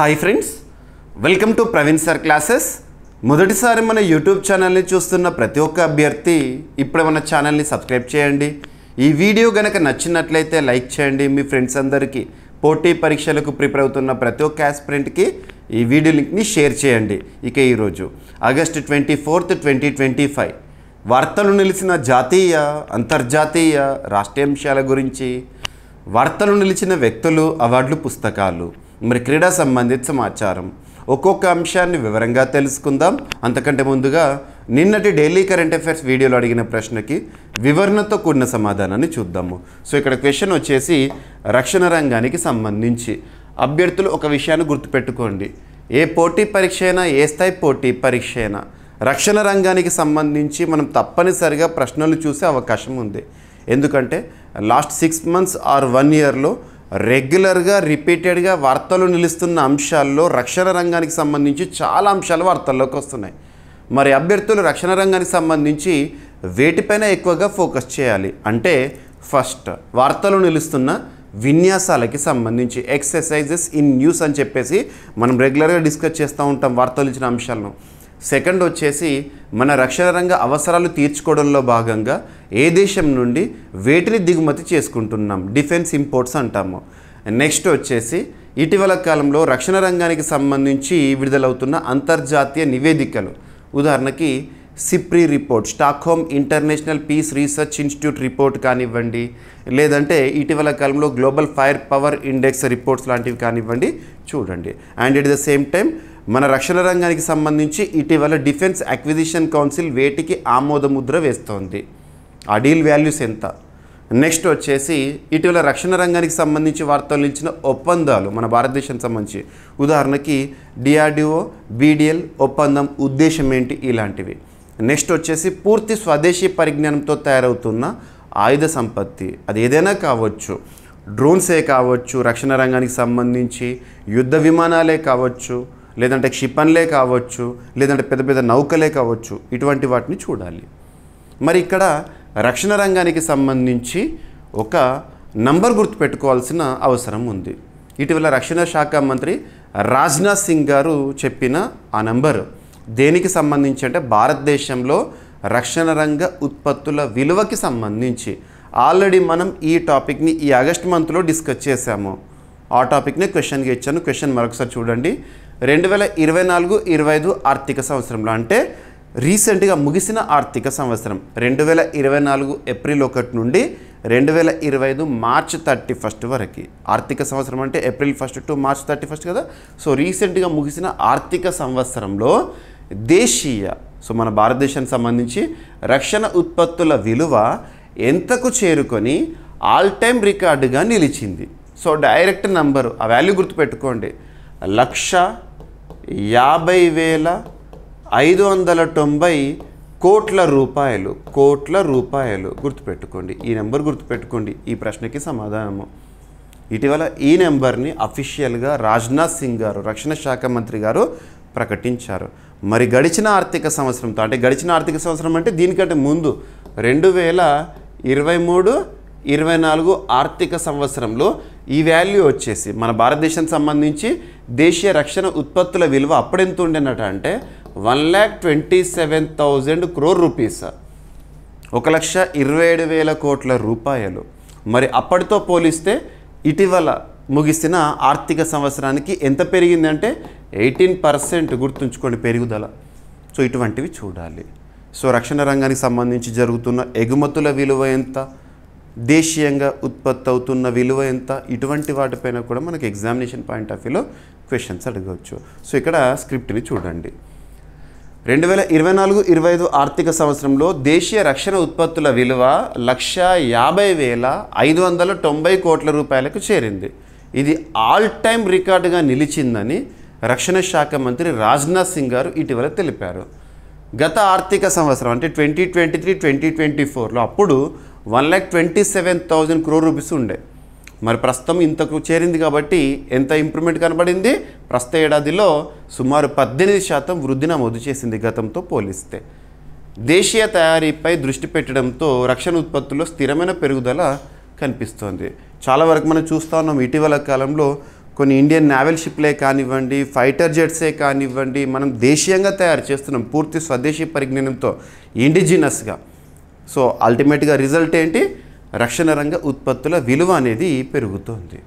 Hi friends, welcome to Praveen sir classes. మొదటిసారి మన YouTube ఛానల్ని చూస్తున్న ప్రతి ఒక్క అభ్యర్థి ఇప్పుడే మన ఛానల్ని సబ్స్క్రైబ్ చేయండి. ఈ వీడియో గనక నచ్చినట్లయితే లైక్ చేయండి. మీ ఫ్రెండ్స్ అందరికీ పోటీ పరీక్షలకు ప్రిపేర్ అవుతున్న ప్రతి ఒక్క ఆస్పిరెంట్కి ఈ వీడియో లింక్ని షేర్ చేయండి. ఇక ఈరోజు ఆగస్టు 24, 2025 వార్తలు నిలిచిన జాతీయ, అంతర్జాతీయ, రాష్ట్రీయాంశాల గురించి, వార్తలు నిలిచిన వ్యక్తులు, అవార్డులు, పుస్తకాలు, మరి క్రీడా సంబంధిత సమాచారం, ఒక్కొక్క అంశాన్ని వివరంగా తెలుసుకుందాం. అంతకంటే ముందుగా నిన్నటి డైలీ కరెంట్ అఫైర్స్ వీడియోలో అడిగిన ప్రశ్నకి వివరణతో కూడిన సమాధానాన్ని చూద్దాము. సో ఇక్కడ క్వశ్చన్ వచ్చేసి రక్షణ రంగానికి సంబంధించి అభ్యర్థులు ఒక విషయాన్ని గుర్తుపెట్టుకోండి. ఏ పోటీ పరీక్ష అయినా, ఏ స్థాయి పోటీ పరీక్ష అయినా రక్షణ రంగానికి సంబంధించి మనం తప్పనిసరిగా ప్రశ్నలు చూసే అవకాశం ఉంది. ఎందుకంటే లాస్ట్ 6 months ఆర్ 1 yearలో రెగ్యులర్గా రిపీటెడ్గా వార్తలు నిలుస్తున్న అంశాల్లో రక్షణ రంగానికి సంబంధించి చాలా అంశాలు వార్తల్లోకి వస్తున్నాయి. మరి అభ్యర్థులు రక్షణ రంగానికి సంబంధించి వేటిపైన ఎక్కువగా ఫోకస్ చేయాలి అంటే, ఫస్ట్ వార్తలు నిలుస్తున్న విన్యాసాలకి సంబంధించి ఎక్సర్సైజెస్ ఇన్ న్యూస్ అని చెప్పేసి మనం రెగ్యులర్గా డిస్కస్ చేస్తూ ఉంటాం వార్తలు ఇచ్చిన అంశాలను. సెకండ్ వచ్చేసి మన రక్షణ రంగ అవసరాలు తీర్చుకోవడంలో భాగంగా ఏ దేశం నుండి వేటిని దిగుమతి చేసుకుంటున్నాం, డిఫెన్స్ ఇంపోర్ట్స్ అంటాము. నెక్స్ట్ వచ్చేసి ఇటీవల కాలంలో రక్షణ రంగానికి సంబంధించి విడుదలవుతున్న అంతర్జాతీయ నివేదికలు, ఉదాహరణకి SIPRI report, Stockholm international peace research institute report కానివ్వండి, లేదంటే ఇటీవల కాలంలో global fire power index reports లాంటివి కానివ్వండి, చూడండి. And at the same time మన రక్షణ రంగానికి సంబంధించి ఇటీవల డిఫెన్స్ అక్విజిషన్ కౌన్సిల్ వేటికి ఆమోద ముద్ర వేస్తోంది, ఆ డీల్ వాల్యూస్ ఎంత. నెక్స్ట్ వచ్చేసి ఇటీవల రక్షణ రంగానికి సంబంధించి వార్తలు నిలిచిన ఒప్పందాలు మన భారతదేశానికి సంబంధించి, ఉదాహరణకి డిఆర్డిఓ బీడిఎల్ ఒప్పందం ఉద్దేశం ఏంటి, ఇలాంటివి. నెక్స్ట్ వచ్చేసి పూర్తి స్వదేశీ పరిజ్ఞానంతో తయారవుతున్న ఆయుధ సంపత్తి, అది ఏదైనా కావచ్చు, డ్రోన్సే కావచ్చు, రక్షణ రంగానికి సంబంధించి యుద్ధ విమానాలే కావచ్చు, లేదంటే క్షిపణులే కావచ్చు, లేదంటే పెద్ద పెద్ద నౌకలే కావచ్చు, ఇటువంటి వాటిని చూడాలి. మరి ఇక్కడ రక్షణ రంగానికి సంబంధించి ఒక నంబర్ గుర్తుపెట్టుకోవాల్సిన అవసరం ఉంది. ఇటీవల రక్షణ శాఖ మంత్రి రాజ్నాథ్ సింగ్ గారు చెప్పిన ఆ నంబర్ దేనికి సంబంధించి అంటే, భారతదేశంలో రక్షణ రంగ ఉత్పత్తుల విలువకి సంబంధించి. ఆల్రెడీ మనం ఈ టాపిక్ని ఈ ఆగస్ట్ మంత్లో డిస్కస్ చేశాము. ఆ టాపిక్ని క్వశ్చన్గా ఇచ్చాను. క్వశ్చన్ మరొకసారి చూడండి. 2024-25 ఆర్థిక సంవత్సరంలో, అంటే రీసెంట్గా ముగిసిన ఆర్థిక సంవత్సరం 2024 ఏప్రిల్ 1 నుండి 2025 మార్చ్ 31 వరకు. ఆర్థిక సంవత్సరం అంటే ఏప్రిల్ 1 టు మార్చ్ 31 కదా. సో రీసెంట్గా ముగిసిన ఆర్థిక సంవత్సరంలో దేశీయ, సో మన భారతదేశానికి సంబంధించి రక్షణ ఉత్పత్తుల విలువ ఎంతకు చేరుకొని ఆల్ టైమ్ రికార్డుగా నిలిచింది. సో డైరెక్ట్ నంబరు, ఆ వాల్యూ గుర్తుపెట్టుకోండి, 1,50,590 కోట్ల రూపాయలు. గుర్తుపెట్టుకోండి, ఈ నెంబర్ గుర్తుపెట్టుకోండి. ఈ ప్రశ్నకి సమాధానము. ఇటీవల ఈ నెంబర్ని అఫీషియల్గా రాజ్నాథ్ సింగ్ గారు, రక్షణ శాఖ మంత్రి గారు ప్రకటించారు. మరి గడిచిన ఆర్థిక సంవత్సరంతో, అంటే గడిచిన ఆర్థిక సంవత్సరం అంటే దీనికంటే ముందు 2023-24 ఆర్థిక సంవత్సరంలో ఈ వాల్యూ వచ్చేసి మన భారతదేశానికి సంబంధించి దేశీయ రక్షణ ఉత్పత్తుల విలువ అప్పుడెంత ఉండేనట అంటే 1,27,000 crore రూపీస్, 1,27,000 కోట్ల రూపాయలు. మరి అప్పటితో పోలిస్తే ఇటీవల ముగిసిన ఆర్థిక సంవత్సరానికి ఎంత పెరిగిందంటే 18%. గుర్తుంచుకోండి పెరుగుదల. సో ఇటువంటివి చూడాలి. సో రక్షణ రంగానికి సంబంధించి జరుగుతున్న ఎగుమతుల విలువ ఎంత, దేశీయంగా ఉత్పత్తి అవుతున్న విలువ ఎంత, ఇటువంటి వాటిపైన కూడా మనకి ఎగ్జామినేషన్ పాయింట్ ఆఫ్ వ్యూలో క్వశ్చన్స్ అడగవచ్చు. సో ఇక్కడ స్క్రిప్ట్ని చూడండి. 2024-25 ఆర్థిక సంవత్సరంలో దేశీయ రక్షణ ఉత్పత్తుల విలువ 1,50,590 కోట్ల రూపాయలకు చేరింది. ఇది ఆల్ టైమ్ రికార్డుగా నిలిచిందని రక్షణ శాఖ మంత్రి రాజ్నాథ్ సింగ్ గారు ఇటీవల తెలిపారు. గత ఆర్థిక సంవత్సరం అంటే 2023-2024లో అప్పుడు 1,27,000 crore రూపీస్ ఉండే. మరి ప్రస్తుతం ఇంతకు చేరింది కాబట్టి ఎంత ఇంప్రూవ్మెంట్ కనబడింది, ప్రస్తుత ఏడాదిలో సుమారు 18% వృద్ధి నమోదు చేసింది గతంతో పోలిస్తే. దేశీయ తయారీపై దృష్టి పెట్టడంతో రక్షణ ఉత్పత్తుల్లో స్థిరమైన పెరుగుదల కనిపిస్తోంది. చాలా వరకు మనం చూస్తూ ఉన్నాం ఇటీవల కాలంలో కొన్ని ఇండియన్ నావల్ షిప్లే కానివ్వండి, ఫైటర్ జెట్సే కానివ్వండి, మనం దేశీయంగా తయారు చేస్తున్నాం పూర్తి స్వదేశీ పరిజ్ఞానంతో ఇండిజినస్గా. సో అల్టిమేట్గా రిజల్ట్ ఏంటి? రక్షణ రంగ ఉత్పత్తుల విలువ అనేది పెరుగుతుంది.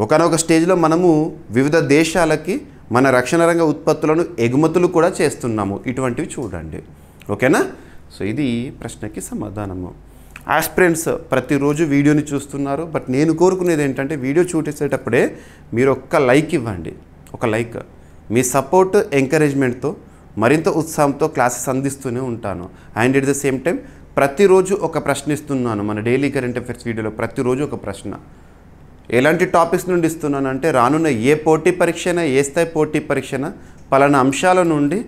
ఒకనొక స్టేజ్లో మనము వివిధ దేశాలకి మన రక్షణ రంగ ఉత్పత్తులను ఎగుమతులు కూడా చేస్తున్నాము. ఇటువంటివి చూడండి. ఓకేనా? సో ఇది ప్రశ్నకి సమాధానము. ఆస్పిరెంట్స్ ప్రతిరోజు వీడియోని చూస్తున్నారు. బట్ నేను కోరుకునేది ఏంటంటే వీడియో చూసేటప్పుడే మీరు ఒక్క లైక్ ఇవ్వండి. ఒక లైక్ మీ సపోర్ట్ ఎంకరేజ్మెంట్తో మరింత ఉత్సాహంతో క్లాసెస్ అందిస్తూనే ఉంటాను. And at the same time ప్రతిరోజు ఒక ప్రశ్న ఇస్తున్నాను. మన డైలీ కరెంట్ అఫైర్స్ వీడియోలో ప్రతిరోజు ఒక ప్రశ్న. ఎలాంటి టాపిక్స్ నుండి ఇస్తున్నానంటే రానున్న ఏ పోటీ పరీక్షనా, ఏ స్థాయి పోటీ పరీక్షనా పలానా అంశాల నుండి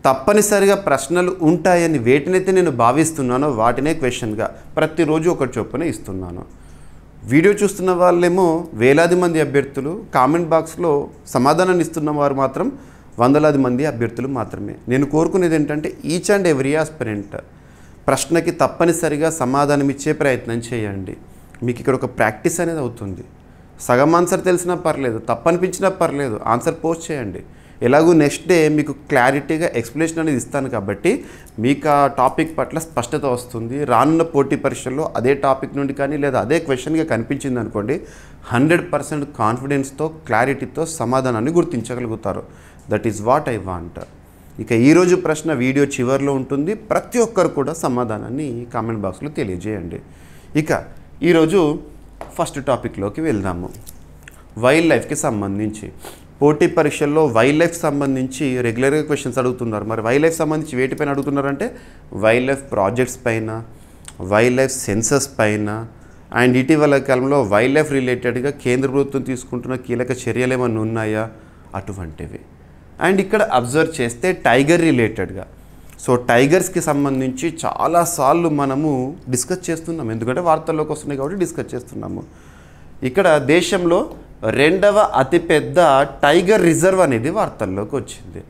తప్పనిసరిగా ప్రశ్నలు ఉంటాయని వేటినైతే నేను భావిస్తున్నానో వాటినే క్వశ్చన్గా ప్రతిరోజు ఒకటి చొప్పున ఇస్తున్నాను. వీడియో చూస్తున్న వాళ్ళేమో వేలాది మంది అభ్యర్థులు, కామెంట్ బాక్స్లో సమాధానాన్ని ఇస్తున్న వారు మాత్రం వందలాది మంది అభ్యర్థులు మాత్రమే. నేను కోరుకునేది ఏంటంటే ఈచ్ అండ్ ఎవ్రీ ఆస్పిరెంట్ ప్రశ్నకి తప్పనిసరిగా సమాధానం ఇచ్చే ప్రయత్నం చేయండి. మీకు ఇక్కడ ఒక ప్రాక్టీస్ అనేది అవుతుంది. సగం ఆన్సర్ తెలిసినా పర్లేదు, తప్పనిపించినా పర్లేదు, ఆన్సర్ పోస్ట్ చేయండి. ఎలాగూ నెక్స్ట్ డే మీకు క్లారిటీగా ఎక్స్ప్లెనేషన్ అనేది ఇస్తాను కాబట్టి మీకు ఆ టాపిక్ పట్ల స్పష్టత వస్తుంది. రానున్న పోటీ పరీక్షల్లో అదే టాపిక్ నుండి కానీ లేదా అదే క్వశ్చన్గా కనిపించింది అనుకోండి, 100% కాన్ఫిడెన్స్తో క్లారిటీతో సమాధానాన్ని గుర్తించగలుగుతారు. That is what I want. ఇక ఈరోజు ప్రశ్న వీడియో చివరిలో ఉంటుంది. ప్రతి ఒక్కరు కూడా సమాధానాన్ని కామెంట్ బాక్స్లో తెలియజేయండి. ఇక ఈరోజు ఫస్ట్ టాపిక్లోకి వెళ్దాము. వైల్డ్ లైఫ్కి సంబంధించి పోటీ పరీక్షల్లో వైల్డ్ లైఫ్ సంబంధించి రెగ్యులర్గా క్వశ్చన్స్ అడుగుతున్నారు. మరి వైల్డ్ లైఫ్ సంబంధించి వేటిపైన అడుగుతున్నారంటే వైల్డ్ లైఫ్ ప్రాజెక్ట్స్ పైన, వైల్డ్ లైఫ్ సెన్సస్ పైన, అండ్ ఇటీవల కాలంలో వైల్డ్ లైఫ్ రిలేటెడ్గా కేంద్ర ప్రభుత్వం తీసుకుంటున్న కీలక చర్యలు ఏమైనా ఉన్నాయా అటువంటివి. అండ్ ఇక్కడ అబ్జర్వ్ చేస్తే టైగర్ రిలేటెడ్గా, సో టైగర్స్కి సంబంధించి చాలాసార్లు మనము డిస్కస్ చేస్తున్నాం. ఎందుకంటే వార్తల్లోకి వస్తున్నాయి కాబట్టి డిస్కస్ చేస్తున్నాము. ఇక్కడ దేశంలో 2వ అతిపెద్ద టైగర్ రిజర్వ్ అనేది వార్తల్లోకి వచ్చింది.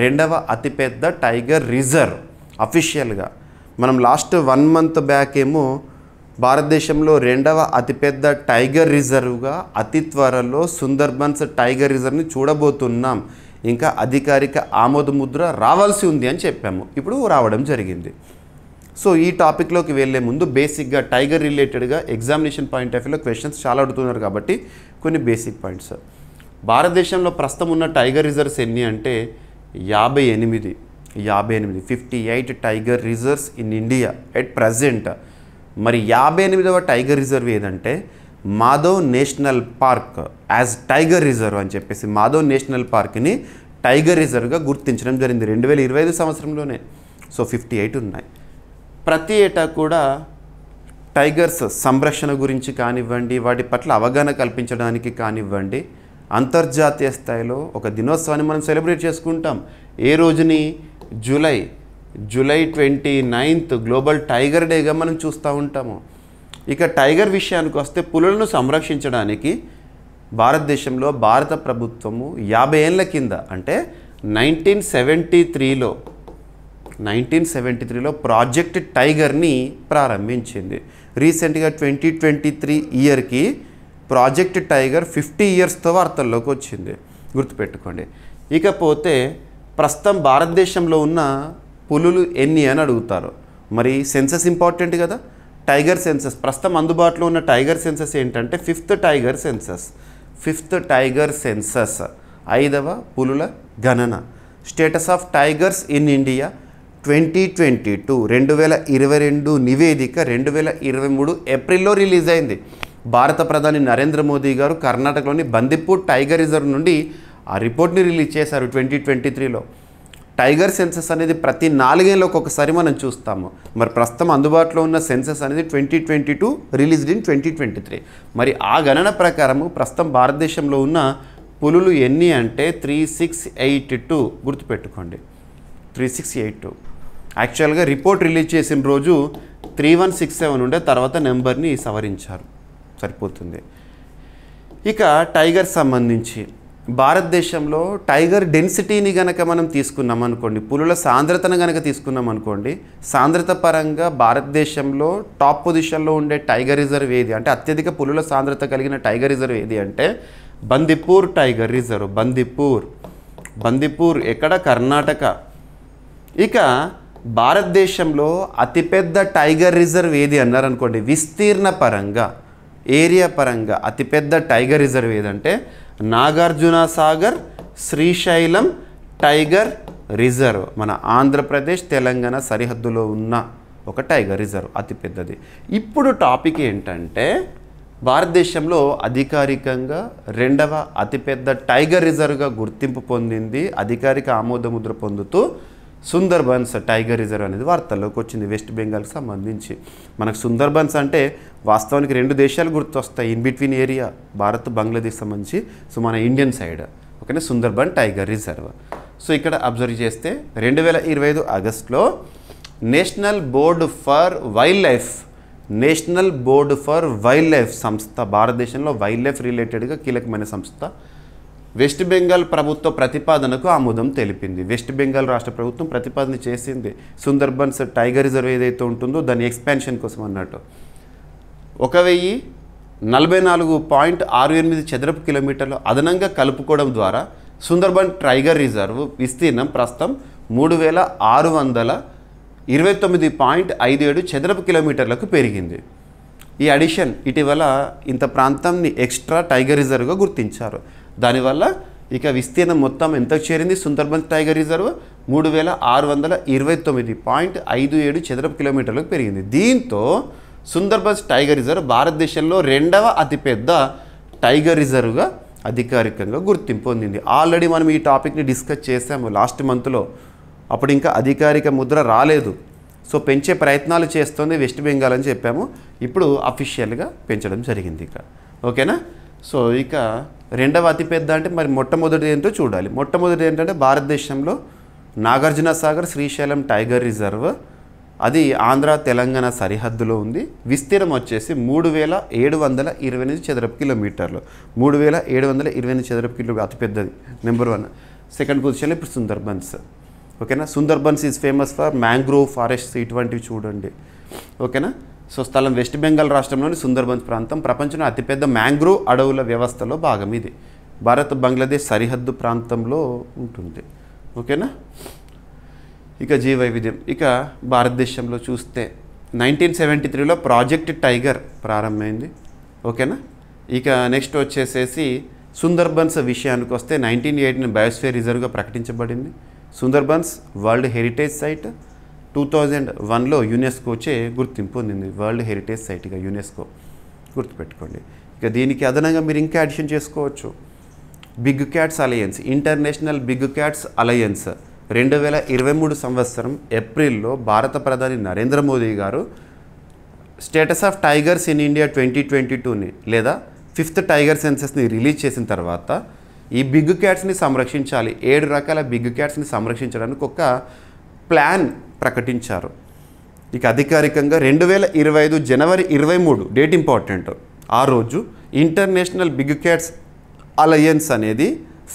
2వ అతిపెద్ద టైగర్ రిజర్వ్ అఫీషియల్గా. మనం లాస్ట్ 1 మంత్ బ్యాక్ ఏమో భారతదేశంలో 2వ అతిపెద్ద టైగర్ రిజర్వ్గా అతి త్వరలో సుందర్బన్స్ టైగర్ రిజర్వ్ని చూడబోతున్నాం, ఇంకా అధికారిక ఆమోద ముద్ర రావాల్సి ఉంది అని చెప్పాము. ఇప్పుడు రావడం జరిగింది. సో ఈ టాపిక్లోకి వెళ్ళే ముందు బేసిక్గా టైగర్ రిలేటెడ్గా ఎగ్జామినేషన్ పాయింట్ ఆఫ్ వ్యూలో క్వశ్చన్స్ చాలా అడుగుతున్నారు కాబట్టి కొన్ని బేసిక్ పాయింట్స్. భారతదేశంలో ప్రస్తుతం ఉన్న టైగర్ రిజర్వ్స్ ఎన్ని అంటే 58 58 tiger reserves in India at present. మరి 58వ టైగర్ రిజర్వ్ ఏదంటే Madhav national park as tiger reserve అని చెప్పేసి మాధవ్ నేషనల్ పార్క్ని టైగర్ రిజర్వ్గా గుర్తించడం జరిగింది 2025 సంవత్సరంలోనే. సో 58 ఉన్నాయి. ప్రతి ఏటా కూడా టైగర్స్ సంరక్షణ గురించి కానివ్వండి, వాటి పట్ల అవగాహన కల్పించడానికి కానివ్వండి, అంతర్జాతీయ స్థాయిలో ఒక దినోత్సవాన్ని మనం సెలబ్రేట్ చేసుకుంటాం. ఏ రోజుని? జూలై 29th గ్లోబల్ టైగర్ డేగా మనం చూస్తూ ఉంటాము. ఇక టైగర్ విషయానికి వస్తే పులులను సంరక్షించడానికి భారతదేశంలో భారత ప్రభుత్వము 50 ఏళ్ల కింద అంటే 1973లో ప్రాజెక్ట్ టైగర్ని ప్రారంభించింది. రీసెంట్గా 2023 ఇయర్కి ప్రాజెక్ట్ టైగర్ 50 ఇయర్స్తో వార్తల్లోకి వచ్చింది, గుర్తుపెట్టుకోండి. ఇకపోతే ప్రస్తుతం భారతదేశంలో ఉన్న పులులు ఎన్ని అని అడుగుతారు. మరి సెన్సస్ ఇంపార్టెంట్ కదా. టైగర్ సెన్సస్ ప్రస్తుతం అందుబాటులో ఉన్న టైగర్ సెన్సస్ ఏంటంటే 5th tiger census. 5th tiger census 5వ పులుల గణన. Status of tigers in India 2022 నివేదిక 2023 ఏప్రిల్లో రిలీజ్ అయింది. భారత ప్రధాని నరేంద్ర మోదీ గారు కర్ణాటకలోని బందిపూర్ టైగర్ రిజర్వ్ నుండి ఆ రిపోర్ట్ని రిలీజ్ చేశారు 2023లో. టైగర్ సెన్సస్ అనేది ప్రతి 4 ఏళ్ళకి ఒకసారి మనం చూస్తాము. మరి ప్రస్తుతం అందుబాటులో ఉన్న సెన్సస్ అనేది 2022, రిలీజ్డ్ ఇన్ 2023. మరి ఆ గణన ప్రకారము ప్రస్తుతం భారతదేశంలో ఉన్న పులులు ఎన్ని అంటే 3682, గుర్తుపెట్టుకోండి 3682. యాక్చువల్గా రిపోర్ట్ రిలీజ్ చేసిన రోజు 3167 ఉండే, తర్వాత నెంబర్ని సవరించారు, సరిపోతుంది. ఇక టైగర్ సంబంధించి భారతదేశంలో టైగర్ డెన్సిటీని గనక మనం తీసుకున్నాం అనుకోండి, పులుల సాంద్రతను గనక తీసుకున్నాం అనుకోండి, సాంద్రత పరంగా భారతదేశంలో టాప్ పొజిషన్లో ఉండే టైగర్ రిజర్వ్ ఏది అంటే అత్యధిక పులుల సాంద్రత కలిగిన టైగర్ రిజర్వ్ ఏది అంటే బందిపూర్ టైగర్ రిజర్వ్, బందిపూర్ ఎక్కడ? కర్ణాటక. ఇక భారతదేశంలో అతిపెద్ద టైగర్ రిజర్వ్ ఏది అన్నారనుకోండి, విస్తీర్ణ పరంగా, ఏరియా పరంగా అతిపెద్ద టైగర్ రిజర్వ్ ఏదంటే నాగార్జున సాగర్ శ్రీశైలం టైగర్ రిజర్వ్. మన ఆంధ్రప్రదేశ్ తెలంగాణ సరిహద్దులో ఉన్న ఒక టైగర్ రిజర్వ్, అతిపెద్దది. ఇప్పుడు టాపిక్ ఏంటంటే భారతదేశంలో అధికారికంగా రెండవ అతిపెద్ద టైగర్ రిజర్వ్గా గుర్తింపు పొందింది, అధికారిక ఆమోద ముద్ర పొందుతూ సుందర్బన్స్ టైగర్ రిజర్వ్ అనేది వార్తల్లోకి వచ్చింది వెస్ట్ బెంగాల్కి సంబంధించి. మనకు సుందర్బన్స్ అంటే వాస్తవానికి 2 దేశాలు గుర్తొస్తాయి, in between area Bharat Bangladesh సంబంధించి. సో మన ఇండియన్ సైడ్ ఓకేనా టైగర్ టైగర్ రిజర్వ్. సో ఇక్కడ అబ్జర్వ్ చేస్తే 2025 ఆగస్టులో national board for wild life సంస్థ, భారతదేశంలో వైల్డ్ లైఫ్ రిలేటెడ్గా కీలకమైన సంస్థ, వెస్ట్ బెంగాల్ ప్రభుత్వ ప్రతిపాదనకు ఆమోదం తెలిపింది. వెస్ట్ బెంగాల్ రాష్ట్ర ప్రభుత్వం ప్రతిపాదన చేసింది సుందర్బన్స్ టైగర్ రిజర్వ్ ఏదైతే ఉంటుందో దాని ఎక్స్పాన్షన్ కోసం అన్నట్టు. 1044.68 చదరపు కిలోమీటర్లు అదనంగా కలుపుకోవడం ద్వారా సుందర్బన్ టైగర్ రిజర్వ్ విస్తీర్ణం ప్రస్తుతం 3629.57 చదరపు కిలోమీటర్లకు పెరిగింది. ఈ అడిషన్ ఇటీవల ఇంత ప్రాంతాన్ని ఎక్స్ట్రా టైగర్ రిజర్వ్గా గుర్తించారు. దానివల్ల ఇక విస్తీర్ణం మొత్తం ఎంతకు చేరింది? సుందర్బన్స్ టైగర్ రిజర్వ్ 3629.57 చదరపు కిలోమీటర్లకు పెరిగింది. దీంతో సుందర్బన్స్ టైగర్ రిజర్వ్ భారతదేశంలో రెండవ అతిపెద్ద టైగర్ రిజర్వ్గా అధికారికంగా గుర్తింపు పొందింది. ఆల్రెడీ మనం ఈ టాపిక్ని డిస్కస్ చేసాము లాస్ట్ మంత్లో, అప్పుడు ఇంకా అధికారిక ముద్ర రాలేదు. సో పెంచే ప్రయత్నాలు చేస్తుంది వెస్ట్ బెంగాల్ అని చెప్పాము, ఇప్పుడు అఫీషియల్గా పెంచడం జరిగింది ఇక. ఓకేనా? సో ఇక రెండవ అతిపెద్ద అంటే మరి మొట్టమొదటి ఏంటో చూడాలి. మొట్టమొదటి ఏంటంటే భారతదేశంలో నాగార్జున సాగర్ శ్రీశైలం టైగర్ రిజర్వ్, అది ఆంధ్ర తెలంగాణ సరిహద్దులో ఉంది. విస్తీర్ణం వచ్చేసి 3728 చదరపు కిలోమీటర్లు, 3728 చదరపు కిలోమీటర్లు అతిపెద్దది, నెంబర్ 1. సెకండ్ పొజిషన్లో ఇప్పుడు సుందర్బన్స్. ఓకేనా? Sundarbans is famous for mangrove forests, ఇటువంటివి చూడండి. ఓకేనా? సో స్థలం వెస్ట్ బెంగాల్ రాష్ట్రంలోని సుందర్బన్స్ ప్రాంతం ప్రపంచంలో అతిపెద్ద మ్యాంగ్రోవ్ అడవుల వ్యవస్థలో భాగం. ఇది భారత్ బంగ్లాదేశ్ సరిహద్దు ప్రాంతంలో ఉంటుంది. ఓకేనా? ఇక జీవవైవిధ్యం, ఇక భారతదేశంలో చూస్తే 1973లో ప్రాజెక్ట్ టైగర్ ప్రారంభమైంది. ఓకేనా? ఇక నెక్స్ట్ వచ్చేసేసి సుందర్బన్స్ విషయానికి వస్తే 1918 బయోస్ఫియర్ రిజర్వ్గా ప్రకటించబడింది. సుందర్బన్స్ వరల్డ్ హెరిటేజ్ సైట్ 2001లో యునెస్కోచే గుర్తింపు పొందింది, వరల్డ్ హెరిటేజ్ సైట్గా యునెస్కో, గుర్తుపెట్టుకోండి. ఇక దీనికి అదనంగా మీరు ఇంకా అడిషన్ చేసుకోవచ్చు. Big cats alliance, international big cats alliance 2023 సంవత్సరం ఏప్రిల్లో భారత ప్రధాని నరేంద్ర మోదీ గారు status of tigers in India 2022ని లేదా 5th టైగర్ సెన్సెస్ని రిలీజ్ చేసిన తర్వాత ఈ బిగ్ క్యాట్స్ని సంరక్షించాలి, 7 రకాల బిగ్ క్యాట్స్ని సంరక్షించడానికి ఒక ప్లాన్ ప్రకటించారు. ఇక అధికారికంగా 2025 జనవరి 23 డేట్ ఇంపార్టెంట్, ఆ రోజు ఇంటర్నేషనల్ బిగ్ క్యాట్స్ అలయన్స్ అనేది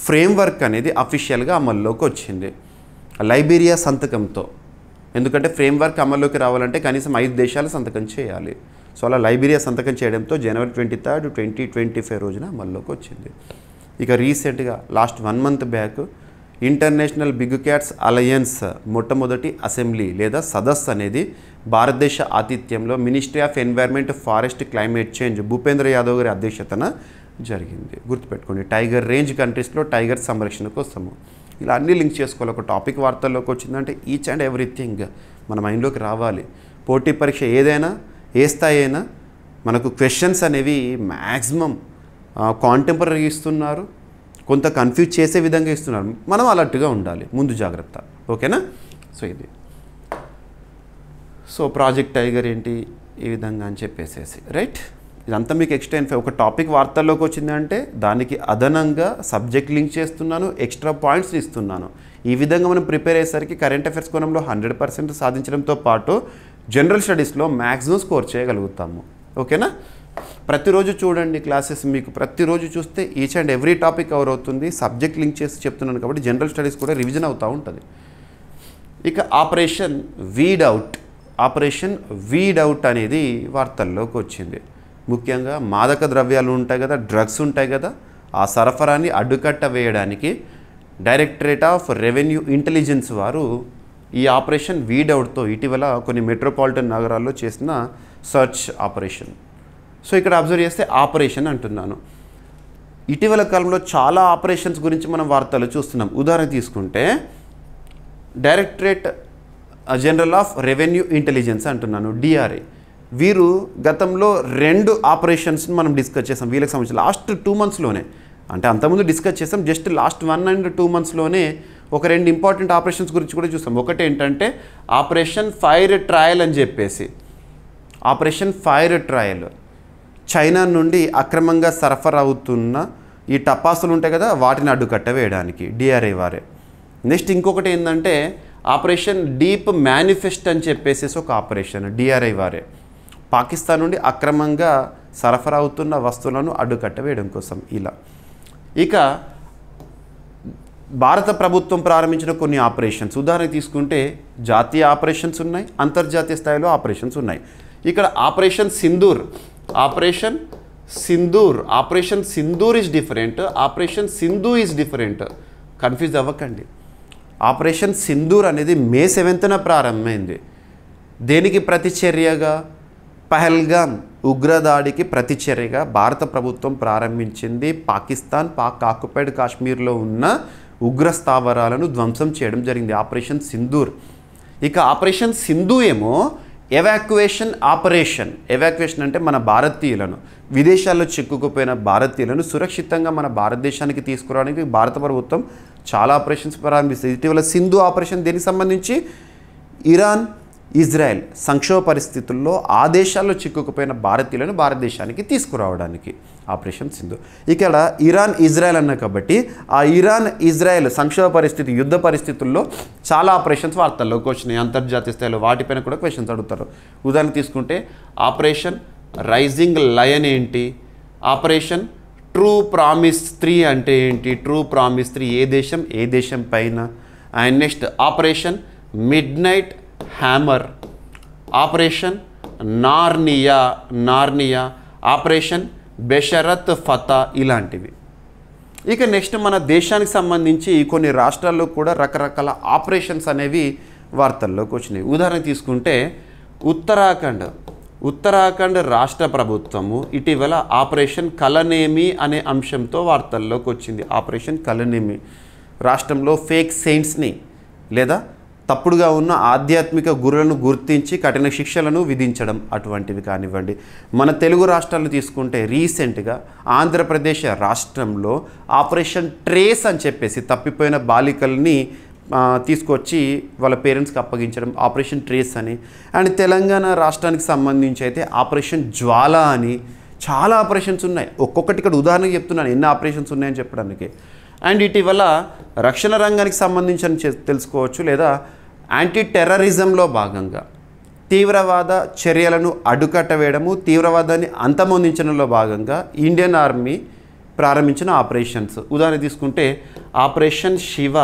ఫ్రేమ్వర్క్ అనేది అఫీషియల్గా అమల్లోకి వచ్చింది లైబీరియా సంతకంతో. ఎందుకంటే ఫ్రేమ్వర్క్ అమల్లోకి రావాలంటే కనీసం 5 దేశాలు సంతకం చేయాలి. సో అలా లైబీరియా సంతకం చేయడంతో జనవరి 23, 2025 రోజున అమల్లోకి వచ్చింది. ఇక రీసెంట్గా last 1 month back international big cats alliance మొట్టమొదటి అసెంబ్లీ లేదా సదస్సు అనేది భారతదేశ ఆతిథ్యంలో ministry of environment, forest, climate change Bhupender Yadav గారి అధ్యక్షతన జరిగింది. గుర్తుపెట్టుకోండి, టైగర్ రేంజ్ కంట్రీస్లో టైగర్ సంరక్షణ కోసము. ఇలా అన్నీ లింక్ చేసుకోవాలి. ఒక టాపిక్ వార్తల్లోకి వచ్చిందంటే ఈచ్ అండ్ ఎవ్రీథింగ్ మన మైండ్లోకి రావాలి. పోటీ పరీక్ష ఏదైనా, ఏ స్థాయి అయినా మనకు క్వశ్చన్స్ అనేవి మ్యాక్సిమం కాంటెంపరీ ఇస్తున్నారు, కొంత కన్ఫ్యూజ్ చేసే విధంగా ఇస్తున్నారు. మనం అలర్ట్గా ఉండాలి, ముందు జాగ్రత్త. ఓకేనా? సో ఇది ప్రాజెక్ట్ టైగర్ ఏంటి ఈ విధంగా అని చెప్పేసేసి రైట్. ఇదంతా మీకు ఎక్స్ట్రా ఇన్ఫో. ఒక టాపిక్ వార్తల్లోకి వచ్చిందంటే దానికి అదనంగా సబ్జెక్ట్ లింక్ చేస్తున్నాను, ఎక్స్ట్రా పాయింట్స్ ఇస్తున్నాను. ఈ విధంగా మనం ప్రిపేర్ అయ్యేసరికి కరెంట్ అఫైర్స్ కోణంలో 100% సాధించడంతో పాటు జనరల్ స్టడీస్లో మ్యాక్సిమం స్కోర్ చేయగలుగుతాము. ఓకేనా? ప్రతిరోజు చూడండి క్లాసెస్, మీకు ప్రతిరోజు చూస్తే each and every topic cover అవుతుంది. సబ్జెక్ట్ లింక్ చేసి చెప్తున్నాను కాబట్టి జనరల్ స్టడీస్ కూడా రివిజన్ అవుతూ ఉంటుంది. ఇక ఆపరేషన్ వీడ్ అవుట్ అనేది వార్తల్లోకి వచ్చింది. ముఖ్యంగా మాదక ద్రవ్యాలు ఉంటాయి కదా, డ్రగ్స్ ఉంటాయి కదా, ఆ సరఫరాని అడ్డుకట్ట వేయడానికి డైరెక్టరేట్ ఆఫ్ రెవెన్యూ ఇంటెలిజెన్స్ వారు ఈ ఆపరేషన్ వీడౌట్తో ఇటీవల కొన్ని మెట్రోపాలిటన్ నగరాల్లో చేసిన సర్చ్ ఆపరేషన్. సో ఇక్కడ అబ్జర్వ్ చేస్తే ఆపరేషన్ అంటున్నాను. ఇటీవల కాలంలో చాలా ఆపరేషన్స్ గురించి మనం వార్తలు చూస్తున్నాం. ఉదాహరణ తీసుకుంటే directorate general of revenue intelligence అంటున్నాను, డిఆర్ఐ. వీరు గతంలో 2 ఆపరేషన్స్ని మనం డిస్కస్ చేసాం. వీళ్ళకి సంబంధించి లాస్ట్ 2 మంత్స్లోనే, అంటే అంతకుముందు డిస్కస్ చేసాం, జస్ట్ లాస్ట్ 1 and 2 monthsలోనే ఒక 2 ఇంపార్టెంట్ ఆపరేషన్స్ గురించి కూడా చూసాం. ఒకటి ఏంటంటే ఆపరేషన్ ఫైర్ ట్రయల్ అని చెప్పేసి. ఆపరేషన్ ఫైర్ ట్రయల్ చైనా నుండి అక్రమంగా సరఫరా అవుతున్న ఈ టపాసులు ఉంటాయి కదా, వాటిని అడ్డుకట్ట వేయడానికి డిఆర్ఐ వారే. నెక్స్ట్ ఇంకొకటి ఏంటంటే ఆపరేషన్ డీప్ మేనిఫెస్ట్ అని చెప్పేసి ఒక ఆపరేషన్ డిఆర్ఐ వారే. పాకిస్తాన్ నుండి అక్రమంగా సరఫరా అవుతున్న వస్తువులను అడ్డుకట్ట వేయడం కోసం ఇలా. ఇక భారత ప్రభుత్వం ప్రారంభించిన కొన్ని ఆపరేషన్స్ ఉదాహరణ తీసుకుంటే జాతీయ ఆపరేషన్స్ ఉన్నాయి, అంతర్జాతీయ స్థాయిలో ఆపరేషన్స్ ఉన్నాయి. ఇక్కడ operation Sindoor, operation Sindoor is different, operation Sindhu is different. Confuse అవ్వకండి. ఆపరేషన్ సింధూర్ అనేది May 7th ప్రారంభమైంది. దేనికి ప్రతిచర్యగా? పహల్గామ్ ఉగ్రదాడికి ప్రతిచర్యగా భారత ప్రభుత్వం ప్రారంభించింది. పాక్ ఆక్యుపైడ్ కాశ్మీర్లో ఉన్న ఉగ్ర స్థావరాలను ధ్వంసం చేయడం జరిగింది, ఆపరేషన్ సింధూర్. ఇక ఆపరేషన్ సింధు ఏమో ఎవాక్యుయేషన్ ఆపరేషన్. ఎవాక్యుయేషన్ అంటే మన భారతీయులను, విదేశాల్లో చిక్కుకుపోయిన భారతీయులను సురక్షితంగా మన భారతదేశానికి తీసుకురావడానికి భారత ప్రభుత్వం చాలా ఆపరేషన్స్ ప్రారంభిస్తుంది. ఇటీవల సింధు ఆపరేషన్ దేనికి సంబంధించి? ఇరాన్ ఇజ్రాయెల్ సంక్షోభ పరిస్థితుల్లో ఆ దేశాల్లో చిక్కుకుపోయిన భారతీయులను భారతదేశానికి తీసుకురావడానికి ఆపరేషన్ సింధు. ఇక్కడ ఇరాన్ ఇజ్రాయెల్ అన్న కాబట్టి ఆ ఇరాన్ ఇజ్రాయెల్ సంక్షోభ పరిస్థితి, యుద్ధ పరిస్థితుల్లో చాలా ఆపరేషన్స్ వార్తల్లోకి వచ్చినాయి. అంతర్జాతీయ స్థాయిలో వాటిపైన కూడా క్వశ్చన్స్ అడుగుతారు. ఉదాహరణ తీసుకుంటే ఆపరేషన్ రైజింగ్ లయన్ ఏంటి? ఆపరేషన్ ట్రూ ప్రామిస్ 3 అంటే ఏంటి? ట్రూ ప్రామిస్ 3 ఏ దేశం పైన? And next operation midnight hammer, operation Narnia, operation బెషరత్ ఫతా, ఇలాంటివి. ఇక నెక్స్ట్ మన దేశానికి సంబంధించి కొన్ని రాష్ట్రాల్లో కూడా రకరకాల ఆపరేషన్స్ అనేవి వార్తల్లోకి వచ్చినాయి. ఉదాహరణ తీసుకుంటే ఉత్తరాఖండ్ రాష్ట్ర ప్రభుత్వము ఇటీవల ఆపరేషన్ కలనేమి అనే అంశంతో వార్తల్లోకి వచ్చింది. ఆపరేషన్ కలనేమి రాష్ట్రంలో ఫేక్ సెయింట్స్ని లేదా తప్పుడుగా ఉన్న ఆధ్యాత్మిక గురులను గుర్తించి కఠిన శిక్షలను విధించడం, అటువంటివి కానివ్వండి. మన తెలుగు రాష్ట్రాలు తీసుకుంటే రీసెంట్గా ఆంధ్రప్రదేశ్ రాష్ట్రంలో ఆపరేషన్ ట్రేస్ అని చెప్పేసి తప్పిపోయిన బాలికల్ని తీసుకొచ్చి వాళ్ళ పేరెంట్స్కి అప్పగించడం, ఆపరేషన్ ట్రేస్ అని. అండ్ తెలంగాణ రాష్ట్రానికి సంబంధించి అయితే ఆపరేషన్ జ్వాల అని చాలా ఆపరేషన్స్ ఉన్నాయి. ఒక్కొక్కటి ఇక్కడ ఉదాహరణకు చెప్తున్నాను ఎన్ని ఆపరేషన్స్ ఉన్నాయని చెప్పడానికి. అండ్ ఇటీవల రక్షణ రంగానికి సంబంధించి తెలుసుకోవచ్చు, లేదా యాంటీ టెర్రరిజంలో భాగంగా తీవ్రవాద చర్యలను అడ్డుకట్ట వేయడము, తీవ్రవాదాన్ని అంతమొందించడంలో భాగంగా ఇండియన్ ఆర్మీ ప్రారంభించిన ఆపరేషన్స్. ఉదాహరణ తీసుకుంటే ఆపరేషన్ శివ.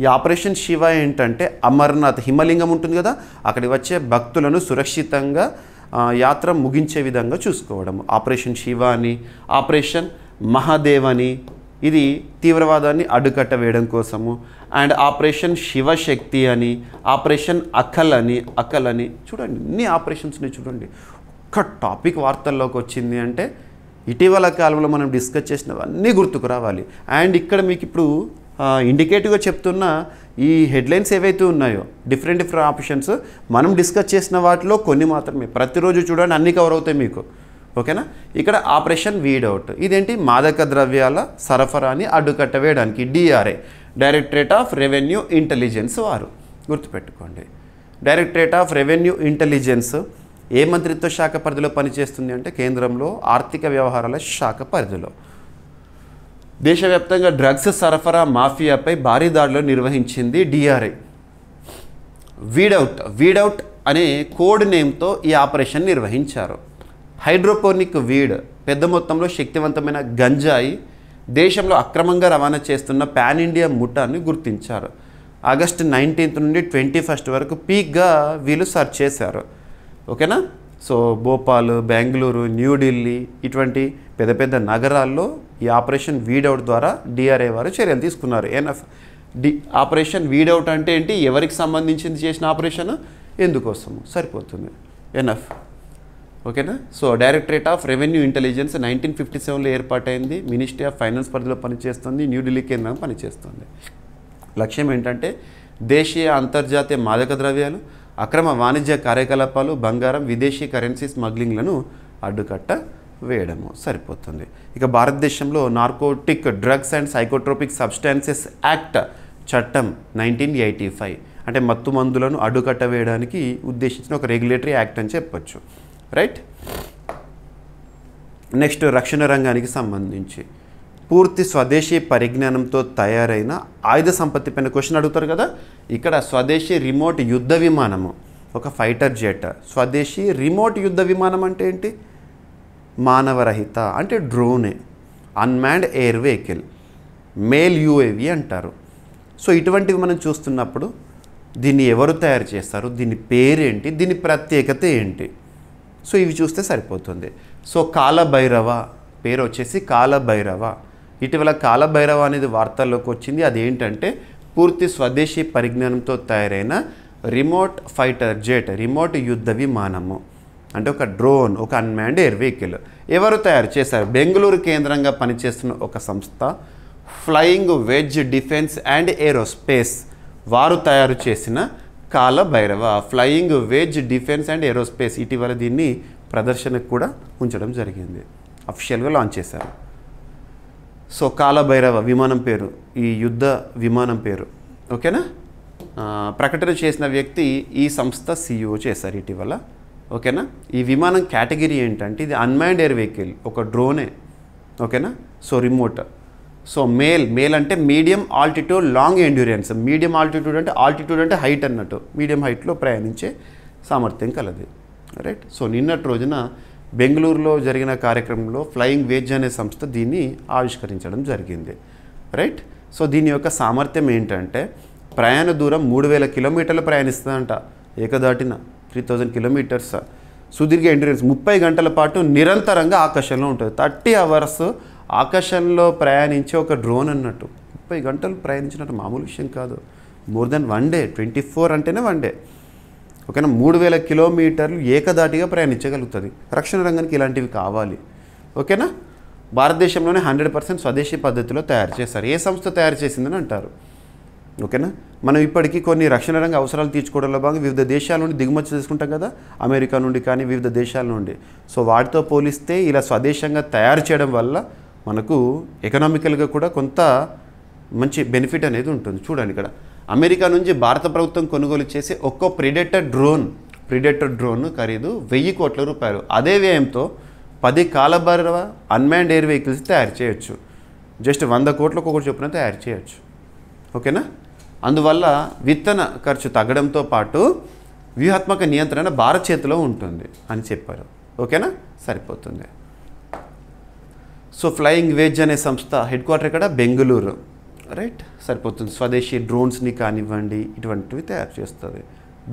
ఈ ఆపరేషన్ శివ ఏంటంటే అమర్నాథ్ హిమలింగం ఉంటుంది కదా, అక్కడికి వచ్చే భక్తులను సురక్షితంగా యాత్ర ముగించే విధంగా చూసుకోవడం, ఆపరేషన్ శివ అని. ఆపరేషన్ మహాదేవ్ అని, ఇది తీవ్రవాదాన్ని అడ్డుకట్ట వేయడం కోసము. అండ్ ఆపరేషన్ శివశక్తి అని, ఆపరేషన్ అకల్ అని చూడండి, ఇన్ని ఆపరేషన్స్ని చూడండి. ఒక్క టాపిక్ వార్తల్లోకి వచ్చింది అంటే ఇటీవల కాలంలో మనం డిస్కస్ చేసినవన్నీ గుర్తుకు రావాలి. అండ్ ఇక్కడ మీకు ఇప్పుడు ఇండికేటివ్గా చెప్తున్న ఈ హెడ్లైన్స్ ఏవైతే ఉన్నాయో డిఫరెంట్ ఆప్షన్స్ మనం డిస్కస్ చేసిన వాటిలో కొన్ని మాత్రమే. ప్రతిరోజు చూడండి, అన్నీ కవర్ అవుతాయి మీకు. ఓకేనా? ఇక్కడ ఆపరేషన్ వీడౌట్, ఇదేంటి? మాదక ద్రవ్యాల సరఫరాని అడ్డుకట్ట వేయడానికి DRI, directorate of revenue intelligence వారు. గుర్తుపెట్టుకోండి, డైరెక్టరేట్ ఆఫ్ రెవెన్యూ ఇంటెలిజెన్స్ ఏ మంత్రిత్వ శాఖ పరిధిలో పనిచేస్తుంది అంటే కేంద్రంలో ఆర్థిక వ్యవహారాల శాఖ పరిధిలో. దేశవ్యాప్తంగా డ్రగ్స్ సరఫరా మాఫియాపై భారీ దాడులు నిర్వహించింది డిఆర్ఐ. వీడౌట్ అనే కోడ్ నేమ్తో ఈ ఆపరేషన్ నిర్వహించారు. హైడ్రోపోనిక్ వీడ్, పెద్ద మొత్తంలో శక్తివంతమైన గంజాయి దేశంలో అక్రమంగా రవాణా చేస్తున్న పాన్ ఇండియా ముఠాన్ని గుర్తించారు. ఆగస్టు 19th నుండి 21st వరకు పీక్గా వీళ్ళు సర్చ్ చేశారు. ఓకేనా? సో భోపాల్, బెంగళూరు, న్యూఢిల్లీ ఇటువంటి పెద్ద పెద్ద నగరాల్లో ఈ ఆపరేషన్ వీడౌట్ ద్వారా డిఆర్ఏ వారు చర్యలు తీసుకున్నారు. ఎన్ఎఫ్ ఆపరేషన్ వీడౌట్ అంటే ఏంటి, ఎవరికి సంబంధించింది చేసిన ఆపరేషన్, ఎందుకోసము, సరిపోతుంది ఎన్ఎఫ్. ఓకేనా. So directorate of revenue intelligence 1957లో ఏర్పాటైంది. మినిస్ట్రీ ఆఫ్ ఫైనాన్స్ పరిధిలో పనిచేస్తుంది. న్యూఢిల్లీ కేంద్రంగా పనిచేస్తుంది. లక్ష్యం ఏంటంటే దేశీయ అంతర్జాతీయ మాదక ద్రవ్యాలు, అక్రమ వాణిజ్య కార్యకలాపాలు, బంగారం, విదేశీ కరెన్సీ స్మగ్లింగ్లను అడ్డుకట్ట వేయడము, సరిపోతుంది. ఇక భారతదేశంలో narcotic drugs and psychotropic substances act చట్టం 1985 అంటే మత్తు మందులను అడ్డుకట్ట వేయడానికి ఉద్దేశించిన ఒక రెగ్యులేటరీ యాక్ట్ అని చెప్పొచ్చు. రైట్. నెక్స్ట్ రక్షణ రంగానికి సంబంధించి పూర్తి స్వదేశీ పరిజ్ఞానంతో తయారైన ఆయుధ సంపత్తి పైన క్వశ్చన్ అడుగుతారు కదా. ఇక్కడ స్వదేశీ రిమోట్ యుద్ధ విమానము, ఒక ఫైటర్ జెట్. స్వదేశీ రిమోట్ యుద్ధ విమానం అంటే ఏంటి, మానవరహిత అంటే డ్రోనే, unmanned air vehicle, male UAV అంటారు. సో ఇటువంటివి మనం చూస్తున్నప్పుడు దీన్ని ఎవరు తయారు చేస్తారు, దీని పేరేంటి, దీని ప్రత్యేకత ఏంటి, సో ఇవి చూస్తే సరిపోతుంది. సో కాలభైరవ పేరు వచ్చేసి కాలభైరవ. ఇటీవల కాలభైరవ అనేది వార్తల్లోకి వచ్చింది. అదేంటంటే పూర్తి స్వదేశీ పరిజ్ఞానంతో తయారైన రిమోట్ ఫైటర్ జెట్, రిమోట్ యుద్ధ విమానము అంటే ఒక డ్రోన్, ఒక అన్మాన్డ్ ఎయిర్ వెహికల్. ఎవరు తయారు చేశారు, బెంగళూరు కేంద్రంగా పనిచేస్తున్న ఒక సంస్థ flying wedge defence and aerospace వారు తయారు చేసిన Kalabhairava flying wedge defence and aerospace. ఇటీవల దీన్ని ప్రదర్శనకు కూడా ఉంచడం జరిగింది, అఫీషియల్గా లాంచ్ చేశారు. సో కాలభైరవ విమానం పేరు, ఈ యుద్ధ విమానం పేరు. ఓకేనా. ప్రకటన చేసిన వ్యక్తి ఈ సంస్థ CEO చేశారు ఇటీవల. ఓకేనా. ఈ విమానం కేటగిరీ ఏంటంటే ఇది అన్మాన్డ్ ఎయిర్ వెహికల్, ఒక డ్రోనే. ఓకేనా. So remote. సో మేల్ అంటే medium altitude long endurance. Medium altitude అంటే హైట్ అన్నట్టు, మీడియం హైట్లో ప్రయాణించే సామర్థ్యం కలది. రైట్. సో నిన్నటి రోజున బెంగళూరులో జరిగిన కార్యక్రమంలో ఫ్లయింగ్ వెడ్జ్ అనే సంస్థ దీన్ని ఆవిష్కరించడం జరిగింది. రైట్. సో దీని యొక్క సామర్థ్యం ఏంటంటే ప్రయాణ దూరం 3000 కిలోమీటర్లు ప్రయాణిస్తుందంట, ఏకదాటిన 3000 కిలోమీటర్స్. సుదీర్ఘ ఎండ్యూరెన్స్ 30 గంటల పాటు నిరంతరంగా ఆకాశంలో ఉంటుంది. 30 అవర్స్ ఆకాశంలో ప్రయాణించే ఒక డ్రోన్ అన్నట్టు. 30 గంటలు ప్రయాణించినట్టు మామూలు విషయం కాదు. మోర్ దెన్ 1 డే, 24 అంటేనే 1 డే. ఓకేనా. 3000 కిలోమీటర్లు ఏకదాటిగా ప్రయాణించగలుగుతుంది. రక్షణ రంగానికి ఇలాంటివి కావాలి. ఓకేనా. భారతదేశంలోనే 100% స్వదేశీ పద్ధతిలో తయారు చేస్తారు. ఏ సంస్థ తయారు చేసిందని అంటారు. ఓకేనా. మనం ఇప్పటికీ కొన్ని రక్షణ రంగ అవసరాలు తీర్చుకోవడంలో భాగంగా వివిధ దేశాల నుండి దిగుమతి చేసుకుంటాం కదా, అమెరికా నుండి కానీ వివిధ దేశాల నుండి. సో వాటితో పోలిస్తే ఇలా స్వదేశంగా తయారు చేయడం వల్ల మనకు ఎకనామికల్గా కూడా కొంత మంచి బెనిఫిట్ అనేది ఉంటుంది. చూడండి, ఇక్కడ అమెరికా నుంచి భారత ప్రభుత్వం కొనుగోలు చేసే ఒక్కో ప్రిడేటర్ డ్రోన్ ఖరీదు 1000 కోట్ల రూపాయలు. అదే వ్యయంతో 10 కాలభైరవ అన్మాన్డ్ ఎయిర్ వెహికల్స్ తయారు చేయొచ్చు. జస్ట్ 100 కోట్లకు ఒకటి చొప్పున తయారు చేయొచ్చు. ఓకేనా. అందువల్ల విత్తన ఖర్చు తగ్గడంతో పాటు వ్యూహాత్మక నియంత్రణ భారత్ చేతిలో ఉంటుంది అని చెప్పారు. ఓకేనా, సరిపోతుంది. సో ఫ్లయింగ్ వెడ్జ్ అనే సంస్థ హెడ్ క్వార్టర్ ఇక్కడ బెంగళూరు. రైట్, సరిపోతుంది. స్వదేశీ డ్రోన్స్ని కానివ్వండి ఇటువంటివి తయారు చేస్తుంది.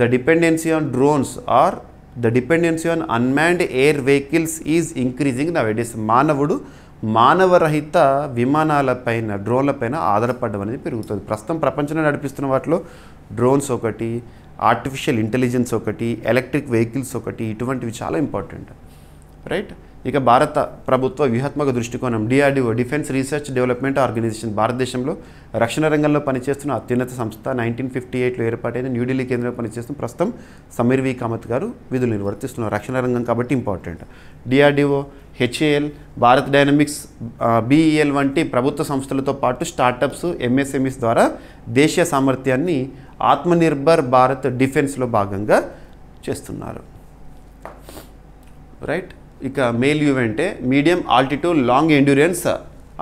The dependency on drones or the dependency on unmanned air vehicles is increasing nowadays. మానవరహిత విమానాలపైన డ్రోన్లపైన ఆధారపడడం అనేది పెరుగుతుంది. ప్రస్తుతం ప్రపంచంలో నడిపిస్తున్న వాటిలో డ్రోన్స్ ఒకటి, ఆర్టిఫిషియల్ ఇంటెలిజెన్స్ ఒకటి, ఎలక్ట్రిక్ వెహికల్స్ ఒకటి, ఇటువంటివి చాలా ఇంపార్టెంట్. రైట్, ఇక భారత ప్రభుత్వ వ్యూహాత్మక దృష్టికోణం DRDO defence research development organisation భారతదేశంలో రక్షణ రంగంలో పనిచేస్తున్న అత్యున్నత సంస్థ. 1958లో ఏర్పాటైన న్యూఢిల్లీ కేంద్రంలో పనిచేస్తున్న ప్రస్తుతం సమీర్ వి కామత్ గారు విధులు నిర్వర్తిస్తున్నారు. రక్షణ రంగం కాబట్టి important. DRDO, HAL, Bharat dynamics, BEL వంటి ప్రభుత్వ సంస్థలతో పాటు స్టార్టప్స్, MSMEs ద్వారా దేశీయ సామర్థ్యాన్ని ఆత్మనిర్భర్ భారత్ డిఫెన్స్లో భాగంగా చేస్తున్నారు. రైట్, ఇక మేల్ యూవ్ అంటే medium altitude long endurance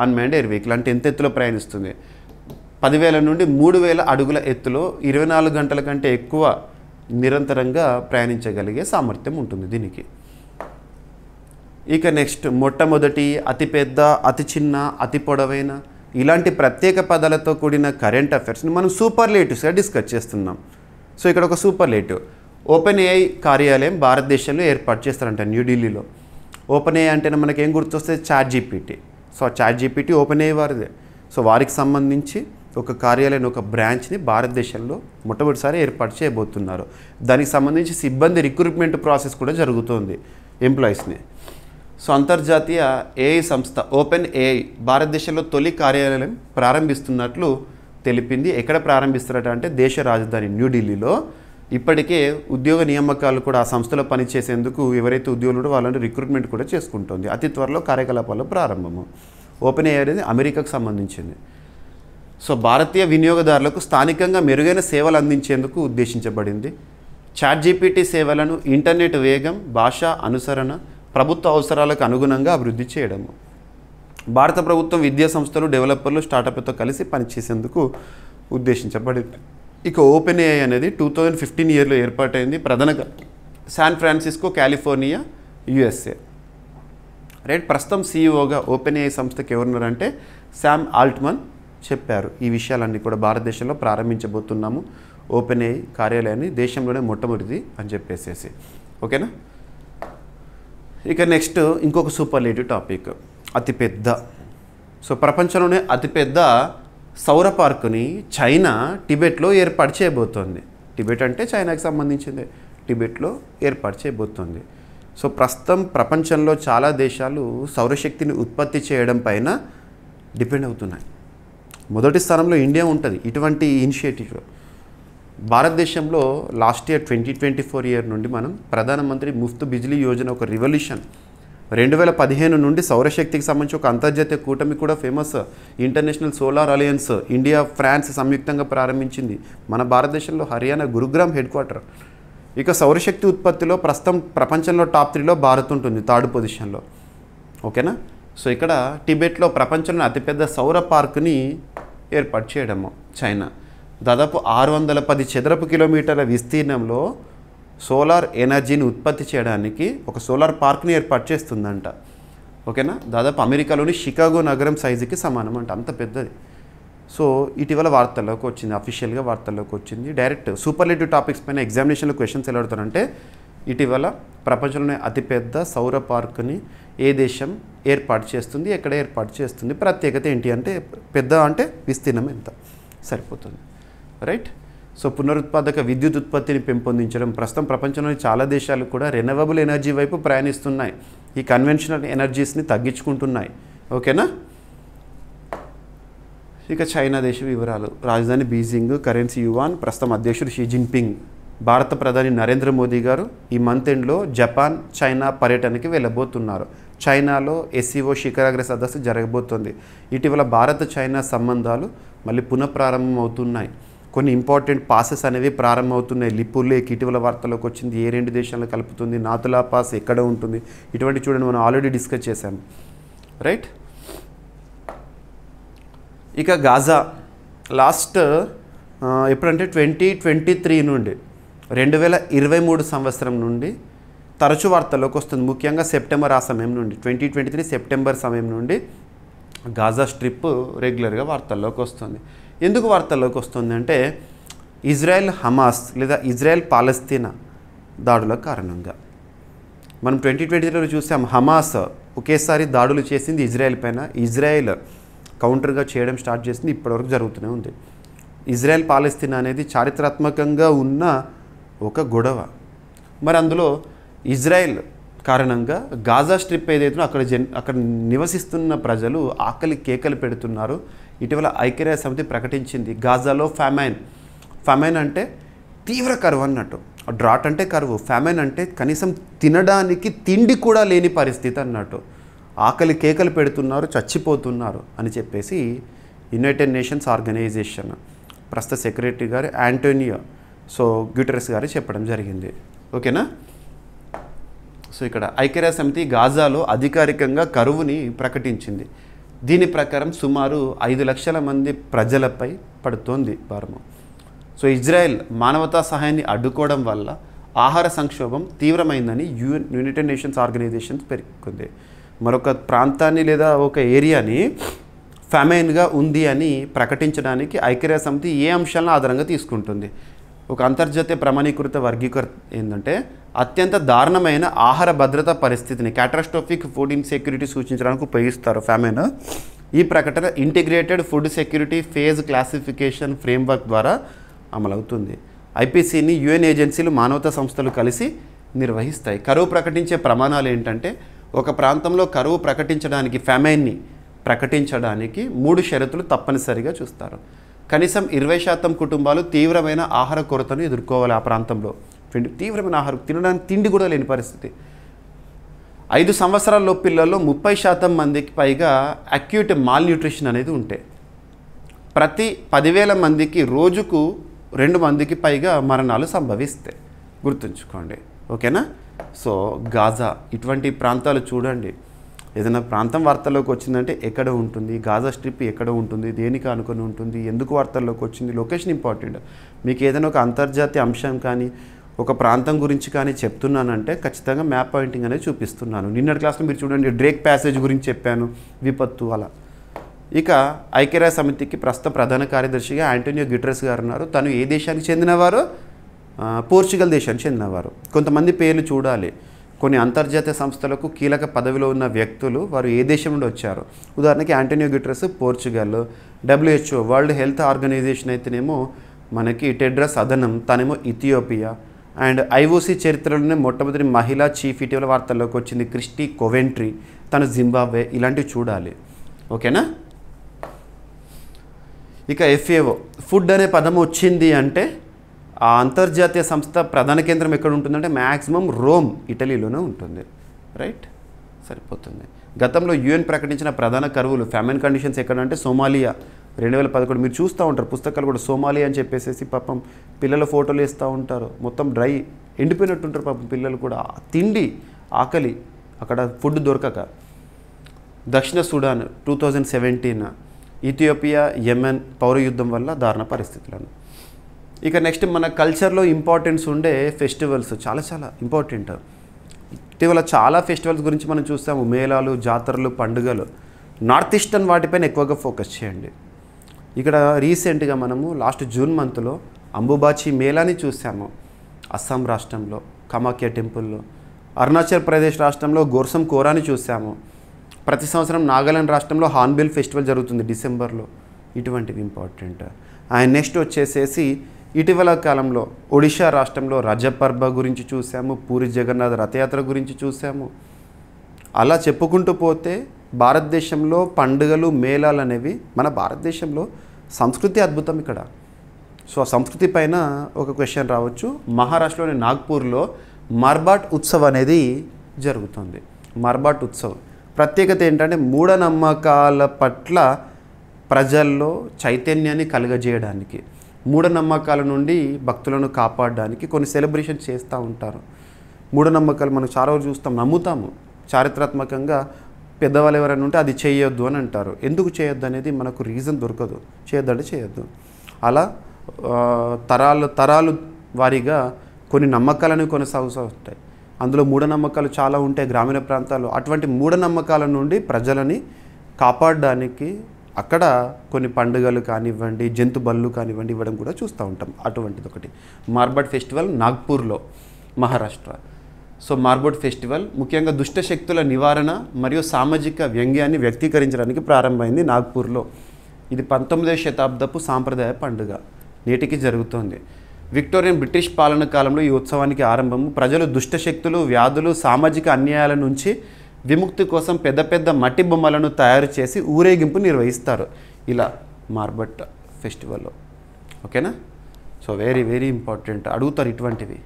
unmanned air vehicle. అంటే ఎంత ఎత్తులో ప్రయాణిస్తుంది? 10,000 నుండి 3,000 అడుగుల ఎత్తులో 24 గంటల కంటే ఎక్కువ నిరంతరంగా ప్రయాణించగలిగే సామర్థ్యం ఉంటుంది దీనికి. ఇక నెక్స్ట్, మొట్టమొదటి, అతిపెద్ద, అతి చిన్న, అతి పొడవైన ఇలాంటి ప్రత్యేక పదాలతో కూడిన కరెంట్ అఫైర్స్ని మనం సూపర్లేటివ్స్గా డిస్కస్ చేస్తున్నాం. సో ఇక్కడ ఒక సూపర్లేటివ్, OpenAI కార్యాలయం భారతదేశంలో ఏర్పాటు చేస్తారంట న్యూఢిల్లీలో. OpenAI అంటేనే మనకేం గుర్తొస్తే ChatGPT. So chat GPT open అయ్యే వారిదే. సో వారికి సంబంధించి ఒక కార్యాలయం, ఒక బ్రాంచ్ని భారతదేశంలో మొట్టమొదటిసారి ఏర్పాటు చేయబోతున్నారు. దానికి సంబంధించి సిబ్బంది రిక్రూట్మెంట్ ప్రాసెస్ కూడా జరుగుతోంది ఎంప్లాయీస్ని. సో అంతర్జాతీయ ఏఐ సంస్థ ఓపెన్ ఏఐ భారతదేశంలో తొలి కార్యాలయం ప్రారంభిస్తున్నట్లు తెలిపింది. ఎక్కడ ప్రారంభిస్తారట అంటే దేశ రాజధాని న్యూఢిల్లీలో. ఇప్పటికే ఉద్యోగ నియామకాలు కూడా ఆ సంస్థలో పనిచేసేందుకు ఎవరైతే ఉద్యోగులు వాళ్ళని రిక్రూట్మెంట్ కూడా చేసుకుంటుంది. అతి త్వరలో కార్యకలాపాలు ప్రారంభము. ఓపెన్ ఏఐ అనేది అమెరికాకు సంబంధించింది. సో భారతీయ వినియోగదారులకు స్థానికంగా మెరుగైన సేవలు అందించేందుకు ఉద్దేశించబడింది. చాట్ జీపీటీ సేవలను ఇంటర్నెట్ వేగం, భాషా అనుసరణ, ప్రభుత్వ అవసరాలకు అనుగుణంగా అభివృద్ధి చేయడము. భారత ప్రభుత్వం విద్యా సంస్థలు, డెవలపర్లు, స్టార్టప్లతో కలిసి పనిచేసేందుకు ఉద్దేశించబడింది. ఇక ఓపెన్ ఏఐ అనేది 2015 ఇయర్లో ఏర్పాటైంది. ప్రధానంగా San Francisco, California, USA. Right. ప్రస్తుతం సీఈఓగా ఓపెన్ ఏఐ సంస్థకి ఎవరున్నారంటే శామ్ ఆల్ట్మన్ చెప్పారు. ఈ విషయాలన్నీ కూడా భారతదేశంలో ప్రారంభించబోతున్నాము ఓపెన్ ఏఐ కార్యాలయాన్ని, దేశంలోనే మొట్టమొదటిది అని చెప్పేసేసి. ఓకేనా. ఇక నెక్స్ట్ ఇంకొక సూపర్లేటివ్ టాపిక్, అతిపెద్ద. సో ప్రపంచంలోనే అతిపెద్ద సౌర పార్కుని చైనా టిబెట్లో ఏర్పాటు చేయబోతోంది. టిబెట్ అంటే చైనాకి సంబంధించింది. టిబెట్లో ఏర్పాటు చేయబోతోంది. సో ప్రస్తుతం ప్రపంచంలో చాలా దేశాలు సౌరశక్తిని ఉత్పత్తి చేయడం పైన డిపెండ్ అవుతున్నాయి. మొదటి స్థానంలో ఇండియా ఉంటుంది ఇటువంటి ఇనిషియేటివ్లో. భారతదేశంలో లాస్ట్ ఇయర్ 2024 ఇయర్ నుండి మనం ప్రధానమంత్రి ముఫ్త్ బిజ్లీ యోజన ఒక రివల్యూషన్ 2015 నుండి సౌరశక్తికి సంబంధించి ఒక అంతర్జాతీయ కూటమి కూడా famous international solar alliance India, France సంయుక్తంగా ప్రారంభించింది. మన భారతదేశంలో హర్యానా గురుగ్రామ్ హెడ్ క్వార్టర్. ఇక సౌరశక్తి ఉత్పత్తిలో ప్రస్తుతం ప్రపంచంలో టాప్ 3లో భారత్ ఉంటుంది, 3rd పొజిషన్లో. ఓకేనా. సో ఇక్కడ టిబెట్లో ప్రపంచంలో అతిపెద్ద సౌర పార్కుని ఏర్పాటు చేయడము చైనా. దాదాపు 610 చదరపు కిలోమీటర్ల విస్తీర్ణంలో సోలార్ ఎనర్జీని ఉత్పత్తి చేయడానికి ఒక సోలార్ పార్క్ని ఏర్పాటు చేస్తుందంట. ఓకేనా. దాదాపు అమెరికాలోని షికాగో నగరం సైజుకి సమానం అంట, అంత పెద్దది. సో ఇటీవల వార్తల్లోకి వచ్చింది, అఫీషియల్గా వార్తల్లోకి వచ్చింది. డైరెక్ట్ సూపర్లేటివ్ టాపిక్స్ పైన ఎగ్జామినేషన్లో క్వశ్చన్స్ ఎలా అడుగుతారంటే ఇటీవల ప్రపంచంలోనే అతిపెద్ద సౌర పార్కుని ఏ దేశం ఏర్పాటు చేస్తుంది, ఎక్కడ ఏర్పాటు చేస్తుంది, ప్రత్యేకత ఏంటి అంటే పెద్ద అంటే విస్తీర్ణం ఎంత, సరిపోతుంది. రైట్. సో పునరుత్పాదక విద్యుత్ ఉత్పత్తిని పెంపొందించడం. ప్రస్తుతం ప్రపంచంలోని చాలా దేశాలు కూడా రెన్యూవబుల్ ఎనర్జీ వైపు ప్రయాణిస్తున్నాయి. ఈ కన్వెన్షనల్ ఎనర్జీస్ని తగ్గించుకుంటున్నాయి. ఓకేనా. ఇక చైనా దేశ వివరాలు. రాజధాని బీజింగ్, కరెన్సీ యువాన్. ప్రస్తుతం అధ్యక్షుడు షీ జిన్పింగ్. భారత ప్రధాని నరేంద్ర మోదీ గారు ఈ మంత్ ఎండ్లో జపాన్, చైనా పర్యటనకి వెళ్ళబోతున్నారు. చైనాలో ఎస్సీఓ శిఖరాగ్ర సదస్సు జరగబోతోంది. ఇటీవల భారత చైనా సంబంధాలు మళ్ళీ పునఃప్రారంభం అవుతున్నాయి. కొన్ని ఇంపార్టెంట్ పాసెస్ అనేవి ప్రారంభమవుతున్నాయి. లిపులేక్ ఇటీవల వార్తలోకి వచ్చింది. ఏ 2 దేశాలను కలుపుతుంది, నాతులా పాస్ ఎక్కడ ఉంటుంది, ఇటువంటి చూడండి మనం ఆల్రెడీ డిస్కస్ చేశాము. రైట్. ఇక గాజా లాస్ట్ ఎప్పుడంటే 2023 నుండి 2023 సంవత్సరం నుండి తరచూ వార్తల్లోకి వస్తుంది. ముఖ్యంగా సెప్టెంబర్ ఆ సమయం నుండి 2023 సెప్టెంబర్ సమయం నుండి గాజా స్ట్రిప్ రెగ్యులర్గా వార్తల్లోకి వస్తుంది. ఎందుకు వార్తల్లోకి వస్తుంది అంటే ఇజ్రాయెల్ హమాస్ లేదా ఇజ్రాయెల్ పాలస్తీనా దాడుల కారణంగా. మనం 2023లో చూసాం హమాస్ ఒకేసారి దాడులు చేసింది ఇజ్రాయెల్ పైన. ఇజ్రాయెల్ కౌంటర్గా చేయడం స్టార్ట్ చేసింది, ఇప్పటివరకు జరుగుతూనే ఉంది. ఇజ్రాయెల్ పాలస్తీనా అనేది చారిత్రాత్మకంగా ఉన్న ఒక గొడవ. మరి అందులో ఇజ్రాయెల్ కారణంగా గాజా స్ట్రిప్ ఏదైతే అక్కడ నివసిస్తున్న ప్రజలు ఆకలి కేకలు పెడుతున్నారు. ఇటీవల ఐక్యరాజ్య సమితి ప్రకటించింది గాజాలో ఫెమైన్ అంటే తీవ్ర కరువు అన్నట్టు. డ్రాట్ అంటే కరువు, ఫెమైన్ అంటే కనీసం తినడానికి తిండి కూడా లేని పరిస్థితి అన్నట్టు. ఆకలి కేకలు పెడుతున్నారు, చచ్చిపోతున్నారు అని చెప్పేసి యునైటెడ్ నేషన్స్ ఆర్గనైజేషన్ ప్రస్తుత సెక్రటరీ గారు యాంటోనియో గ్యూటెరస్ గారు చెప్పడం జరిగింది. ఓకేనా. సో ఇక్కడ ఐక్యరాజ్య సమితి గాజాలో అధికారికంగా కరువుని ప్రకటించింది. దీని ప్రకారం సుమారు 5 లక్షల మంది ప్రజలపై పడుతోంది భారము. సో ఇజ్రాయెల్ మానవతా సహాయాన్ని అడ్డుకోవడం వల్ల ఆహార సంక్షోభం తీవ్రమైందని యునైటెడ్ నేషన్స్ ఆర్గనైజేషన్స్ పేర్కొంది. మరొక ప్రాంతాన్ని లేదా ఒక ఏరియాని ఫెమైన్గా ఉంది అని ప్రకటించడానికి ఐక్యరాజ్య సమితి ఏ అంశాలను ఆధారంగా తీసుకుంటుంది? ఒక అంతర్జాతీయ ప్రమాణీకృత వర్గీకరణ ఏంటంటే అత్యంత దారుణమైన ఆహార భద్రతా పరిస్థితిని క్యాటాస్ట్రోఫిక్ ఫుడ్ ఇన్సెక్యూరిటీ సూచించడానికి ఉపయోగిస్తారు ఫామెన్. ఈ ప్రకటన integrated food security phase classification framework ద్వారా అమలవుతుంది. ఐపీసీని యుఎన్ ఏజెన్సీలు మానవతా సంస్థలు కలిసి నిర్వహిస్తాయి. కరువు ప్రకటించే ప్రమాణాలు ఏంటంటే ఒక ప్రాంతంలో కరువు ప్రకటించడానికి ఫామెన్ని ప్రకటించడానికి 3 షరతులు తప్పనిసరిగా చూస్తారు. కనీసం 20% కుటుంబాలు తీవ్రమైన ఆహార కొరతను ఎదుర్కోవాలి. ఆ ప్రాంతంలో తీవ్రమైన ఆహారం తినడానికి తిండి కూడా లేని పరిస్థితి. 5 సంవత్సరాల పిల్లల్లో 30% మందికి పైగా అక్యూట్ మాల్ న్యూట్రిషన్ అనేది ఉంటే ప్రతి 10,000 మందికి రోజుకు 2 మందికి పైగా మరణాలు సంభవిస్తాయి. గుర్తుంచుకోండి, ఓకేనా. సో గాజా ఇటువంటి ప్రాంతాలు చూడండి. ఏదైనా ప్రాంతం వార్తల్లోకి వచ్చిందంటే ఎక్కడ ఉంటుంది, గాజా స్ట్రిప్ ఎక్కడ ఉంటుంది, దేనికి అనుకుని ఉంటుంది, ఎందుకు వార్తల్లోకి వచ్చింది, లొకేషన్ ఇంపార్టెంట్. మీకు ఏదైనా ఒక అంతర్జాతీయ అంశం కానీ ఒక ప్రాంతం గురించి కానీ చెప్తున్నానంటే ఖచ్చితంగా మ్యాప్ పాయింటింగ్ అనేది చూపిస్తున్నాను. నిన్నటి క్లాస్లో మీరు చూడండి డ్రేక్ ప్యాసేజ్ గురించి చెప్పాను, విపత్తు అలా. ఇక ఐక్యరాజ్య సమితికి ప్రస్తుత ప్రధాన కార్యదర్శిగా ఆంటోనియో గ్యుటెరస్ గారు ఉన్నారు. తను ఏ దేశానికి చెందినవారు? పోర్చుగల్ దేశానికి చెందినవారు. కొంతమంది పేర్లు చూడాలి. కొన్ని అంతర్జాతీయ సంస్థలకు కీలక పదవిలో ఉన్న వ్యక్తులు వారు ఏ దేశం నుండి వచ్చారు. ఉదాహరణకి Antonio Guterres Portugal, WHO world health organization అయితేనేమో మనకి టెడ్రస్ అదనం తనేమో ఇథియోపియా. అండ్ IOC చరిత్రలోనే మొట్టమొదటి మహిళా చీఫ్ ఇటీవల వార్తల్లోకి వచ్చింది క్రిస్టీ కోవెంట్రీ, తను జింబాబ్వే. ఇలాంటివి చూడాలి, ఓకేనా. ఇక FAO ఫుడ్ అనే పదం వచ్చింది అంటే ఆ అంతర్జాతీయ సంస్థ ప్రధాన కేంద్రం ఎక్కడ ఉంటుందంటే మ్యాక్సిమం రోమ్, ఇటలీలోనే ఉంటుంది. రైట్, సరిపోతుంది. గతంలో UN ప్రకటించిన ప్రధాన కరువులు ఫ్యామిన్ కండిషన్స్ ఎక్కడంటే సోమాలియా 2011. మీరు చూస్తూ ఉంటారు పుస్తకాలు కూడా సోమాలియా అని చెప్పేసి పాపం పిల్లల ఫోటోలు వేస్తూ ఉంటారు. మొత్తం డ్రై ఎండిపోయినట్టుంటారు పాపం పిల్లలు కూడా. తిండి ఆకలి అక్కడ ఫుడ్ దొరకక. దక్షిణ సుడాన్ 2017, ఇథియోపియా యెమెన్ పౌర యుద్ధం వల్ల దారుణ పరిస్థితులను. ఇక నెక్స్ట్ మన కల్చర్లో ఇంపార్టెన్స్ ఉండే ఫెస్టివల్స్ చాలా చాలా ఇంపార్టెంట్. ఇటీవల చాలా ఫెస్టివల్స్ గురించి మనం చూస్తాము, మేళాలు, జాతరలు, పండుగలు. నార్త్ ఈస్టర్న్ వాటిపైన ఎక్కువగా ఫోకస్ చేయండి. ఇక్కడ రీసెంట్గా మనము లాస్ట్ జూన్ మంత్లో అంబుబాచి మేళాని చూసాము అస్సాం రాష్ట్రంలో కామాఖ్య టెంపుల్లో. అరుణాచల్ ప్రదేశ్ రాష్ట్రంలో గోర్సం కోరాని చూసాము. ప్రతి సంవత్సరం నాగాలాండ్ రాష్ట్రంలో హార్న్బిల్ ఫెస్టివల్ జరుగుతుంది డిసెంబర్లో. ఇటువంటివి ఇంపార్టెంట్. అండ్ నెక్స్ట్ వచ్చేసేసి ఇటీవల కాలంలో ఒడిషా రాష్ట్రంలో రజపర్బ గురించి చూసాము, పూరి జగన్నాథ్ రథయాత్ర గురించి చూసాము. అలా చెప్పుకుంటూ పోతే భారతదేశంలో పండుగలు, మేళాలు అనేవి మన భారతదేశంలో సంస్కృతి అద్భుతం ఇక్కడ. సో ఆ సంస్కృతి పైన ఒక క్వశ్చన్ రావచ్చు. మహారాష్ట్రలోని నాగ్పూర్లో మార్బాట్ ఉత్సవ్ అనేది జరుగుతుంది. మార్బాట్ ఉత్సవ్ ప్రత్యేకత ఏంటంటే మూఢనమ్మకాల పట్ల ప్రజల్లో చైతన్యాన్ని కలుగజేయడానికి, మూఢనమ్మకాల నుండి భక్తులను కాపాడడానికి కొన్ని సెలబ్రేషన్ చేస్తూ ఉంటారు. మూఢనమ్మకాలు మనం చాలా రోజు చూస్తాం, నమ్ముతాము. చారిత్రాత్మకంగా పెద్దవాళ్ళు ఎవరైనా ఉంటే అది చేయొద్దు అని అంటారు. ఎందుకు చేయొద్దు అనేది మనకు రీజన్ దొరకదు. చేయొద్దంటే చేయొద్దు. అలా తరాలు వారీగా కొన్ని నమ్మకాలను కొనసాగుతూ ఉంటాయి. అందులో మూఢనమ్మకాలు చాలా ఉంటాయి గ్రామీణ ప్రాంతాల్లో. అటువంటి మూఢనమ్మకాల నుండి ప్రజలని కాపాడడానికి అక్కడ కొన్ని పండుగలు కానివ్వండి, జంతు బళ్ళు కానివ్వండి ఇవ్వడం కూడా చూస్తూ ఉంటాం. అటువంటిది ఒకటి మార్బాట్ ఫెస్టివల్ నాగ్పూర్లో, మహారాష్ట్ర. సో మార్బాట్ ఫెస్టివల్ ముఖ్యంగా దుష్ట శక్తుల నివారణ మరియు సామాజిక వ్యంగ్యాన్ని వ్యక్తీకరించడానికి ప్రారంభమైంది నాగ్పూర్లో. ఇది 19వ శతాబ్దపు సాంప్రదాయ పండుగ, నేటికి జరుగుతోంది. విక్టోరియన్ బ్రిటిష్ పాలన కాలంలో ఈ ఉత్సవానికి ఆరంభము. ప్రజలు దుష్ట శక్తులు, వ్యాధులు, సామాజిక అన్యాయాల నుంచి విముక్తి కోసం పెద్ద పెద్ద మట్టి బొమ్మలను తయారు చేసి ఊరేగింపు నిర్వహిస్తారు ఇలా మార్బట్ ఫెస్టివల్లో. ఓకేనా. సో వెరీ వెరీ ఇంపార్టెంట్, అడుగుతారు ఇటువంటివి.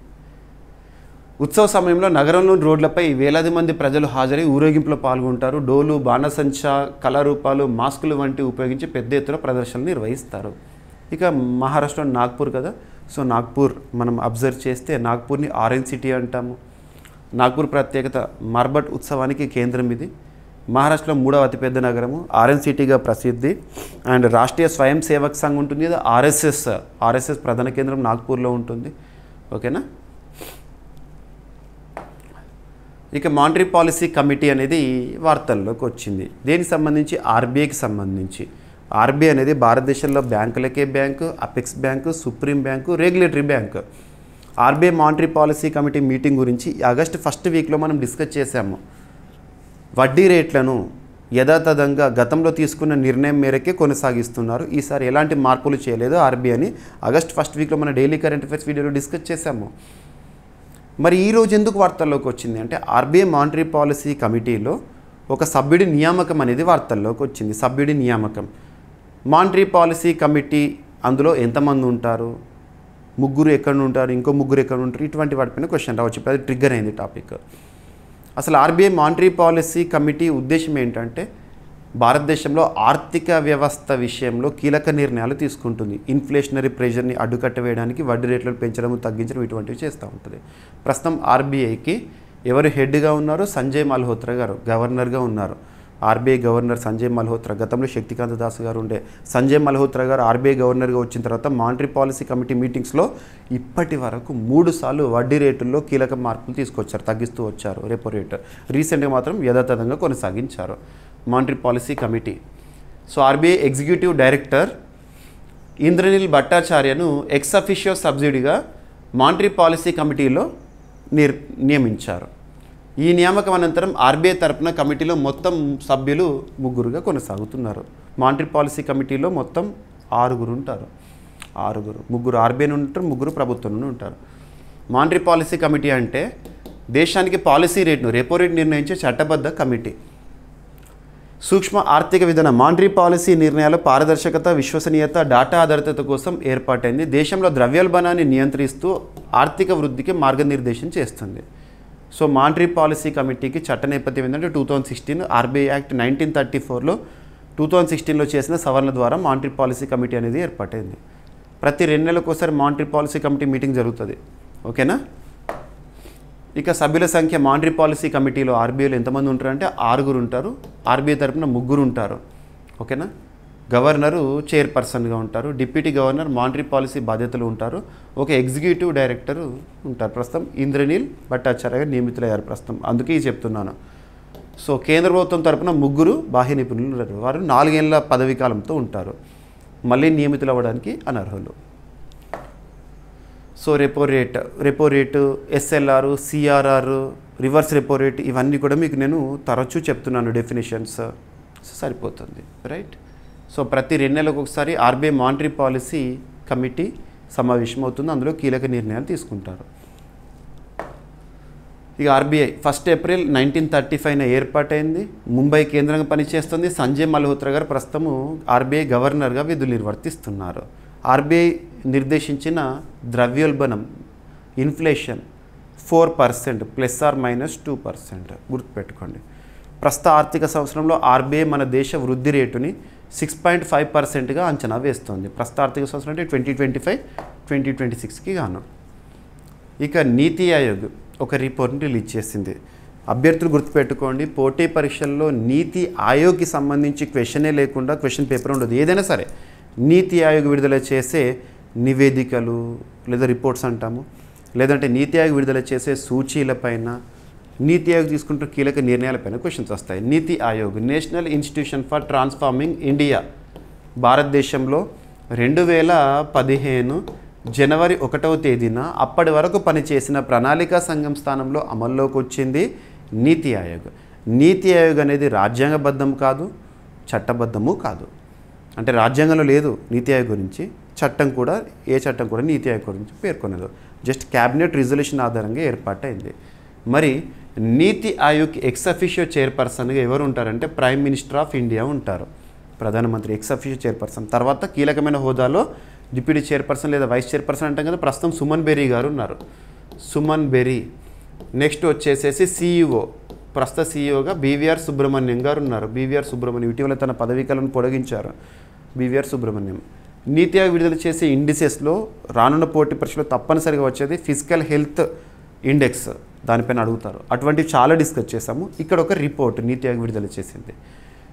ఉత్సవ సమయంలో నగరంలోని రోడ్లపై వేలాది మంది ప్రజలు హాజరై ఊరేగింపులో పాల్గొంటారు. డోలు, బాణసంచా, కళారూపాలు, మాస్కులు వంటి ఉపయోగించి పెద్ద ఎత్తున ప్రదర్శనలు నిర్వహిస్తారు. ఇక మహారాష్ట్ర నాగ్పూర్ కదా. సో నాగ్పూర్ మనం అబ్జర్వ్ చేస్తే నాగ్పూర్ని ఆరెంజ్ సిటీ అంటాము. నాగ్పూర్ ప్రత్యేకత మార్బట్ ఉత్సవానికి కేంద్రం ఇది. మహారాష్ట్రలో 3వ అతిపెద్ద నగరము, ఆరెంజ్ సిటీగా ప్రసిద్ధి. అండ్ రాష్ట్రీయ స్వయం సేవక్ సంఘ్ ఉంటుంది కదా, ఆర్ఎస్ఎస్ ప్రధాన కేంద్రం నాగ్పూర్లో ఉంటుంది. ఓకేనా. ఇక మానిటరీ పాలసీ కమిటీ అనేది వార్తల్లోకి వచ్చింది. దేనికి సంబంధించి? RBIకి సంబంధించి. ఆర్బీఐ అనేది భారతదేశంలో బ్యాంకులకే bank, apex bank, supreme bank, regulatory bank. RBI monetary policy committee meeting గురించి ఆగస్టు ఫస్ట్ వీక్లో మనం డిస్కస్ చేశాము. వడ్డీ రేట్లను యథాతథంగా గతంలో తీసుకున్న నిర్ణయం మేరకే కొనసాగిస్తున్నారు. ఈసారి ఎలాంటి మార్పులు చేయలేదు ఆర్బీఐ అని ఆగస్ట్ ఫస్ట్ వీక్లో మన డైలీ కరెంట్ అఫైర్స్ వీడియోలో డిస్కస్ చేశాము. మరి ఈరోజు ఎందుకు వార్తల్లోకి వచ్చింది అంటే ఆర్బీఐ మానిటరీ పాలసీ కమిటీలో ఒక సభ్యుడి నియామకం అనేది వార్తల్లోకి వచ్చింది. సభ్యుడి నియామకం మానిటరీ పాలసీ కమిటీ అందులో ఎంతమంది ఉంటారు, ముగ్గురు ఎక్కడ ఉంటారు, ఇంకో ముగ్గురు ఎక్కడ ఉంటారు, ఇటువంటి వాటిపైన క్వశ్చన్ రావచ్చు. ఇప్పుడు అది ట్రిగ్గర్ అయింది టాపిక్. అసలు ఆర్బీఐ మానిటరీ పాలసీ కమిటీ ఉద్దేశం ఏంటంటే భారతదేశంలో ఆర్థిక వ్యవస్థ విషయంలో కీలక నిర్ణయాలు తీసుకుంటుంది. ఇన్ఫ్లేషనరీ ప్రెషర్ని అడ్డుకట్ట వేయడానికి వడ్డీ రేట్లను పెంచడం, తగ్గించడం ఇటువంటివి చేస్తూ ఉంటుంది. ప్రస్తుతం ఆర్బీఐకి ఎవరు హెడ్గా ఉన్నారు? సంజయ్ మల్హోత్రా గారు గవర్నర్గా ఉన్నారు. ఆర్బీఐ గవర్నర్ సంజయ్ మల్హోత్రా, గతంలో శక్తికాంత దాస్ గారు ఉండే. సంజయ్ మల్హోత్రా గారు ఆర్బీఐ గవర్నర్గా వచ్చిన తర్వాత మానిటరీ పాలసీ కమిటీ మీటింగ్స్లో ఇప్పటి వరకు 3 సార్లు వడ్డీ రేటుల్లో కీలక మార్పులు తీసుకొచ్చారు, తగ్గిస్తూ వచ్చారు రెపో రేటు. రీసెంట్గా మాత్రం యథాతథంగా కొనసాగించారు monetary policy committee. So RBI executive director Indranil భట్టాచార్యను ఎక్స్ అఫిషియో సబ్సిడీగా మానిటరీ పాలసీ కమిటీలో నియమించారు. ఈ నియామకం అనంతరం ఆర్బీఐ తరపున కమిటీలో మొత్తం సభ్యులు 3గా కొనసాగుతున్నారు. మానిటరీ పాలసీ కమిటీలో మొత్తం 6 ఉంటారు. 3 ఆర్బీఐ నుండి ఉంటారు, 3 ప్రభుత్వం నుండి ఉంటారు. మానిటరీ పాలసీ కమిటీ అంటే దేశానికి పాలసీ రేట్ను రెపో రేట్ నిర్ణయించే చట్టబద్ధ కమిటీ. సూక్ష్మ ఆర్థిక విధానం మానిటరీ పాలసీ నిర్ణయాలు పారదర్శకత, విశ్వసనీయత, డేటా ఆధారితత కోసం ఏర్పాటైంది. దేశంలో ద్రవ్యోల్బణాన్ని నియంత్రిస్తూ ఆర్థిక వృద్ధికి మార్గనిర్దేశం చేస్తుంది. సో మానిటరీ పాలసీ కమిటీకి చట్ట నేపథ్యం ఏంటంటే 2016 ఆర్బీఐ యాక్ట్ 1934లో 2016లో చేసిన సవరణ ద్వారా మానిటరీ పాలసీ కమిటీ అనేది ఏర్పాటైంది. ప్రతి 2 నెలలకు ఒకసారి మానిటరీ పాలసీ కమిటీ మీటింగ్ జరుగుతుంది. ఓకేనా? ఇక సభ్యుల సంఖ్య మానిటరీ పాలసీ కమిటీలో ఆర్బీఐలో ఎంతమంది ఉంటారంటే 6 ఉంటారు. ఆర్బీఐ తరపున 3 ఉంటారు. ఓకేనా? గవర్నరు చైర్పర్సన్గా ఉంటారు. డిప్యూటీ గవర్నర్ మానిటరీ పాలసీ బాధ్యతలు ఉంటారు. ఒక ఎగ్జిక్యూటివ్ డైరెక్టర్ ఉంటారు. ప్రస్తుతం ఇంద్రనీల్ భట్టాచార్య గారు నియమితులయ్యారు ప్రస్తుతం, అందుకే ఇది చెప్తున్నాను. సో కేంద్ర ప్రభుత్వం తరపున 3 బాహ్య నిపుణులు ఉంటారు. వారు 4 ఏళ్ల పదవీ కాలంతో ఉంటారు. మళ్ళీ నియమితులు అవ్వడానికి అనర్హులు. So repo rate, SLR, CRR, reverse repo rate ఇవన్నీ కూడా మీకు నేను తరచూ చెప్తున్నాను డెఫినేషన్స్. సరిపోతుంది, రైట్? సో ప్రతి 2 నెలలకు ఒకసారి ఆర్బీఐ మానిటరీ పాలసీ కమిటీ సమావేశం అవుతుంది. అందులో కీలక నిర్ణయాలు తీసుకుంటారు. ఇక ఆర్బీఐ 1 ఏప్రిల్ 1935 ఏర్పాటైంది. ముంబై కేంద్రంగా పనిచేస్తుంది. సంజయ్ మల్హోత్రా గారు ప్రస్తుతము ఆర్బీఐ గవర్నర్గా విధులు నిర్వర్తిస్తున్నారు. ఆర్బీఐ నిర్దేశించిన ద్రవ్యోల్బణం ఇన్ఫ్లేషన్ 4% ±2%. గుర్తుపెట్టుకోండి. ప్రస్తుత ఆర్థిక సంవత్సరంలో ఆర్బీఐ మన దేశ వృద్ధి రేటుని 6.5%గా అంచనా వేస్తుంది. ప్రస్తుత ఆర్థిక సంవత్సరం అంటే 2025-2026కి గాను. ఇక నీతి ఆయోగ్ ఒక రిపోర్ట్ని రిలీజ్ చేసింది. అభ్యర్థులు గుర్తుపెట్టుకోండి, పోటీ పరీక్షల్లో నీతి ఆయోగ్కి సంబంధించి క్వశ్చనే లేకుండా క్వశ్చన్ పేపర్ ఉండదు. ఏదైనా సరే నీతి ఆయోగ్ విడుదల చేసే నివేదికలు లేదా రిపోర్ట్స్ అంటాము, లేదంటే నీతి ఆయోగ్ విడుదల చేసే సూచీలపైన, నీతి ఆయోగ్ తీసుకుంటున్న కీలక నిర్ణయాలపైన క్వశ్చన్స్ వస్తాయి. నీతి Aayog national institution for transforming India భారతదేశంలో 2015 జనవరి 1వ తేదీన అప్పటి వరకు పనిచేసిన ప్రణాళికా సంఘం స్థానంలో అమల్లోకి వచ్చింది నీతి ఆయోగ్. నీతి ఆయోగ్ అనేది రాజ్యాంగబద్ధం కాదు, చట్టబద్ధము కాదు. అంటే రాజ్యాంగంలో లేదు నీతి ఆయోగ్ గురించి, చట్టం కూడా ఏ చట్టం కూడా నీతి ఆయోగ్ గురించి పేర్కొనదు. జస్ట్ క్యాబినెట్ రిజల్యూషన్ ఆధారంగా ఏర్పాటైంది. మరి నీతి ఆయోగ్ ఎక్స్ అఫిషియో చైర్పర్సన్గా ఎవరు ఉంటారంటే ప్రైమ్ మినిస్టర్ ఆఫ్ ఇండియా ఉంటారు. ప్రధానమంత్రి ఎక్స్ అఫిషియో చైర్పర్సన్. తర్వాత కీలకమైన హోదాలో డిప్యూటీ చైర్పర్సన్ లేదా వైస్ చైర్పర్సన్ అంటాం కదా, ప్రస్తుతం సుమన్ బెర్రీ గారు ఉన్నారు. సుమన్ బెర్రీ. నెక్స్ట్ వచ్చేసేసి సిఇఓ, ప్రస్తుత సిఇఓగా బీవీఆర్ సుబ్రహ్మణ్యం గారు ఉన్నారు. బీవీఆర్ సుబ్రహ్మణ్యం ఇటీవల తన పదవీకాలను పొడిగించారు. బీవీఆర్ సుబ్రహ్మణ్యం. నీతి ఆయోగ్ విడుదల చేసే ఇండిసెస్లో రానున్న పోటీ పరీక్షలో తప్పనిసరిగా వచ్చేది ఫిజికల్ హెల్త్ ఇండెక్స్, దానిపైన అడుగుతారు. అటువంటివి చాలా డిస్కస్ చేసాము. ఇక్కడ ఒక రిపోర్ట్ నీతి ఆయోగ్ విడుదల చేసింది.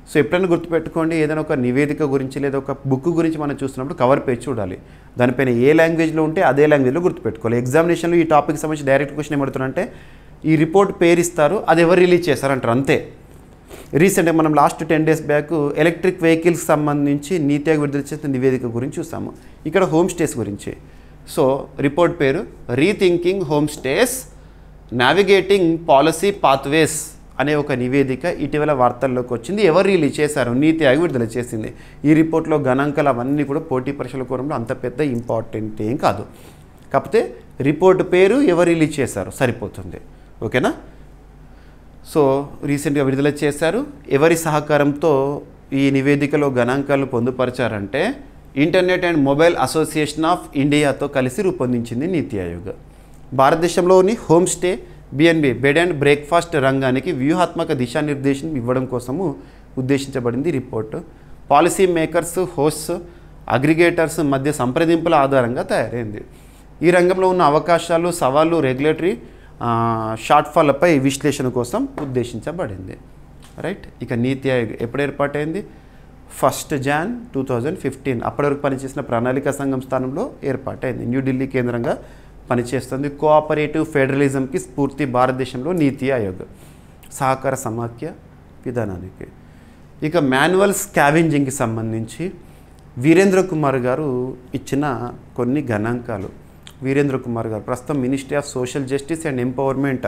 సో ఎప్పుడైనా గుర్తుపెట్టుకోండి, ఏదైనా ఒక నివేదిక గురించి లేదా ఒక బుక్ గురించి మనం చూస్తున్నప్పుడు కవర్ పేజ్ చూడాలి. దానిపైన ఏ లాంగ్వేజ్లో ఉంటే అదే లాంగ్వేజ్లో గుర్తుపెట్టుకోవాలి. ఎగ్జామినేషన్లో ఈ టాపిక్ సంబంధించి డైరెక్ట్ క్వశ్చన్ ఏమడుతుందంటే ఈ రిపోర్ట్ పేరు ఇస్తారు, అది ఎవరు రిలీజ్ చేస్తారంటారు, అంతే. రీసెంట్గా మనం last 10 days back electric vehicles సంబంధించి నీతి ఆయోగ్ విడుదల చేసిన నివేదిక గురించి చూసాము. ఇక్కడ హోమ్ స్టేస్ గురించి. సో రిపోర్ట్ పేరు rethinking home stays navigating policy pathways అనే ఒక నివేదిక ఇటీవల వార్తల్లోకి వచ్చింది. ఎవరు రిలీజ్ చేశారు? నీతి ఆయోగ్ విడుదల చేసింది. ఈ రిపోర్ట్లో గణాంకాలు అవన్నీ కూడా పోటీ పరీక్షల కోరంలో అంత పెద్ద ఇంపార్టెంట్ ఏం కాదు. కాకపోతే రిపోర్ట్ పేరు ఎవరు రిలీజ్ చేశారు సరిపోతుంది. ఓకేనా? సో రీసెంట్గా విడుదల చేశారు. ఎవరి సహకారంతో ఈ నివేదికలో గణాంకాలను పొందుపరిచారంటే internet and mobile association of ఇండియాతో కలిసి రూపొందించింది నీతి ఆయోగ్. భారతదేశంలోని home stay BnB bed and breakfast రంగానికి వ్యూహాత్మక దిశానిర్దేశం ఇవ్వడం కోసము ఉద్దేశించబడింది report. Policy makers, hosts, aggregators మధ్య సంప్రదింపుల ఆధారంగా తయారైంది. ఈ రంగంలో ఉన్న అవకాశాలు, సవాళ్ళు, రెగ్యులేటరీ షార్ట్ఫాల్లపై విశ్లేషణ కోసం ఉద్దేశించబడింది. రైట్. ఇక నీతి ఆయోగ్ ఎప్పుడు ఏర్పాటైంది? 1 Jan 2015. అప్పటి వరకు పనిచేసిన ప్రణాళిక సంఘం స్థానంలో ఏర్పాటైంది. న్యూఢిల్లీ కేంద్రంగా పనిచేస్తుంది. కోఆపరేటివ్ ఫెడరలిజంకి స్ఫూర్తి భారతదేశంలో నీతి ఆయోగ్ సహకార సమాఖ్య విధానానికి. ఇక మాన్యువల్ స్కావెంజింగ్కి సంబంధించి వీరేంద్ర కుమార్ గారు ఇచ్చిన కొన్ని గణాంకాలు. వీరేంద్ర కుమార్ గారు ప్రస్తుతం ministry of social justice and empowerment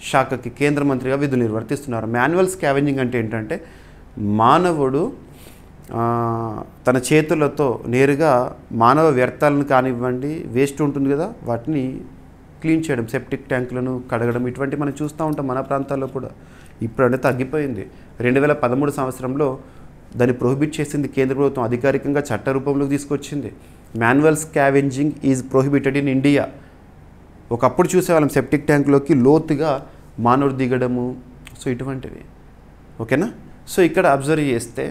శాఖకి కేంద్ర మంత్రిగా విధులు నిర్వర్తిస్తున్నారు. మాన్యువల్ స్కావెంజింగ్ అంటే ఏంటంటే మానవుడు తన చేతులతో నేరుగా మానవ వ్యర్థాలను కానివ్వండి, వేస్ట్ ఉంటుంది కదా, వాటిని క్లీన్ చేయడం, సెప్టిక్ ట్యాంకులను కడగడం, ఇటువంటి మనం చూస్తూ ఉంటాం మన ప్రాంతాల్లో కూడా. ఇప్పుడంటే తగ్గిపోయింది. 2013 సంవత్సరంలో దాన్ని ప్రొహిబిట్ చేసింది కేంద్ర ప్రభుత్వం, అధికారికంగా చట్ట రూపంలోకి తీసుకొచ్చింది. Manual scavenging is prohibited in India. ఒకప్పుడు చూసేవాళ్ళం సెప్టిక్ ట్యాంకులోకి లోతుగా మానవుడు దిగడము, సో ఇటువంటివి. ఓకేనా? సో ఇక్కడ అబ్జర్వ్ చేస్తే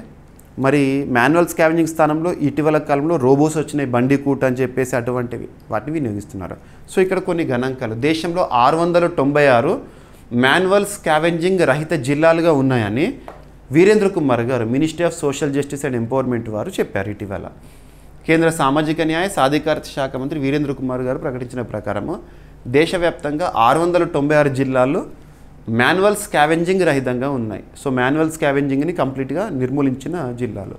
మరి మాన్యువల్ స్కావెంజింగ్ స్థానంలో ఇటీవల కాలంలో రోబోస్ వచ్చినాయి, బండికూట్ అని చెప్పేసి అటువంటివి వాటిని వినియోగిస్తున్నారు. సో ఇక్కడ కొన్ని గణాంకాలు. దేశంలో 696 మాన్యువల్ స్కావెంజింగ్ రహిత జిల్లాలుగా ఉన్నాయని వీరేంద్ర కుమార్ గారు ministry of social justice and empowerment వారు చెప్పారు ఇటీవల. కేంద్ర సామాజిక న్యాయ సాధికారత శాఖ మంత్రి వీరేంద్ర కుమార్ గారు ప్రకటించిన ప్రకారము దేశవ్యాప్తంగా 696 జిల్లాల్లో మాన్యువల్ స్కావెంజింగ్ రహితంగా ఉన్నాయి. సో మాన్యువల్ స్కావెంజింగ్ని కంప్లీట్గా నిర్మూలించిన జిల్లాలు.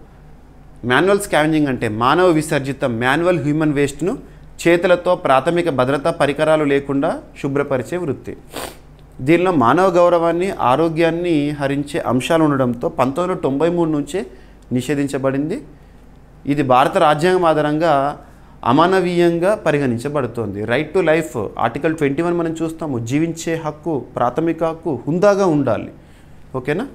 మాన్యువల్ స్కావెంజింగ్ అంటే మానవ విసర్జిత మాన్యువల్ హ్యూమన్ వేస్ట్ను చేతులతో ప్రాథమిక భద్రతా పరికరాలు లేకుండా శుభ్రపరిచే వృత్తి. దీనిలో మానవ గౌరవాన్ని, ఆరోగ్యాన్ని హరించే అంశాలు ఉండడంతో 1993 నుంచే నిషేధించబడింది. ఇది భారత రాజ్యాంగం ఆధారంగా అమానవీయంగా పరిగణించబడుతోంది. రైట్ టు లైఫ్ ఆర్టికల్ 21 మనం చూస్తాము. జీవించే హక్కు, ప్రాథమిక హక్కు హుందాగా ఉండాలి. ఓకేనా?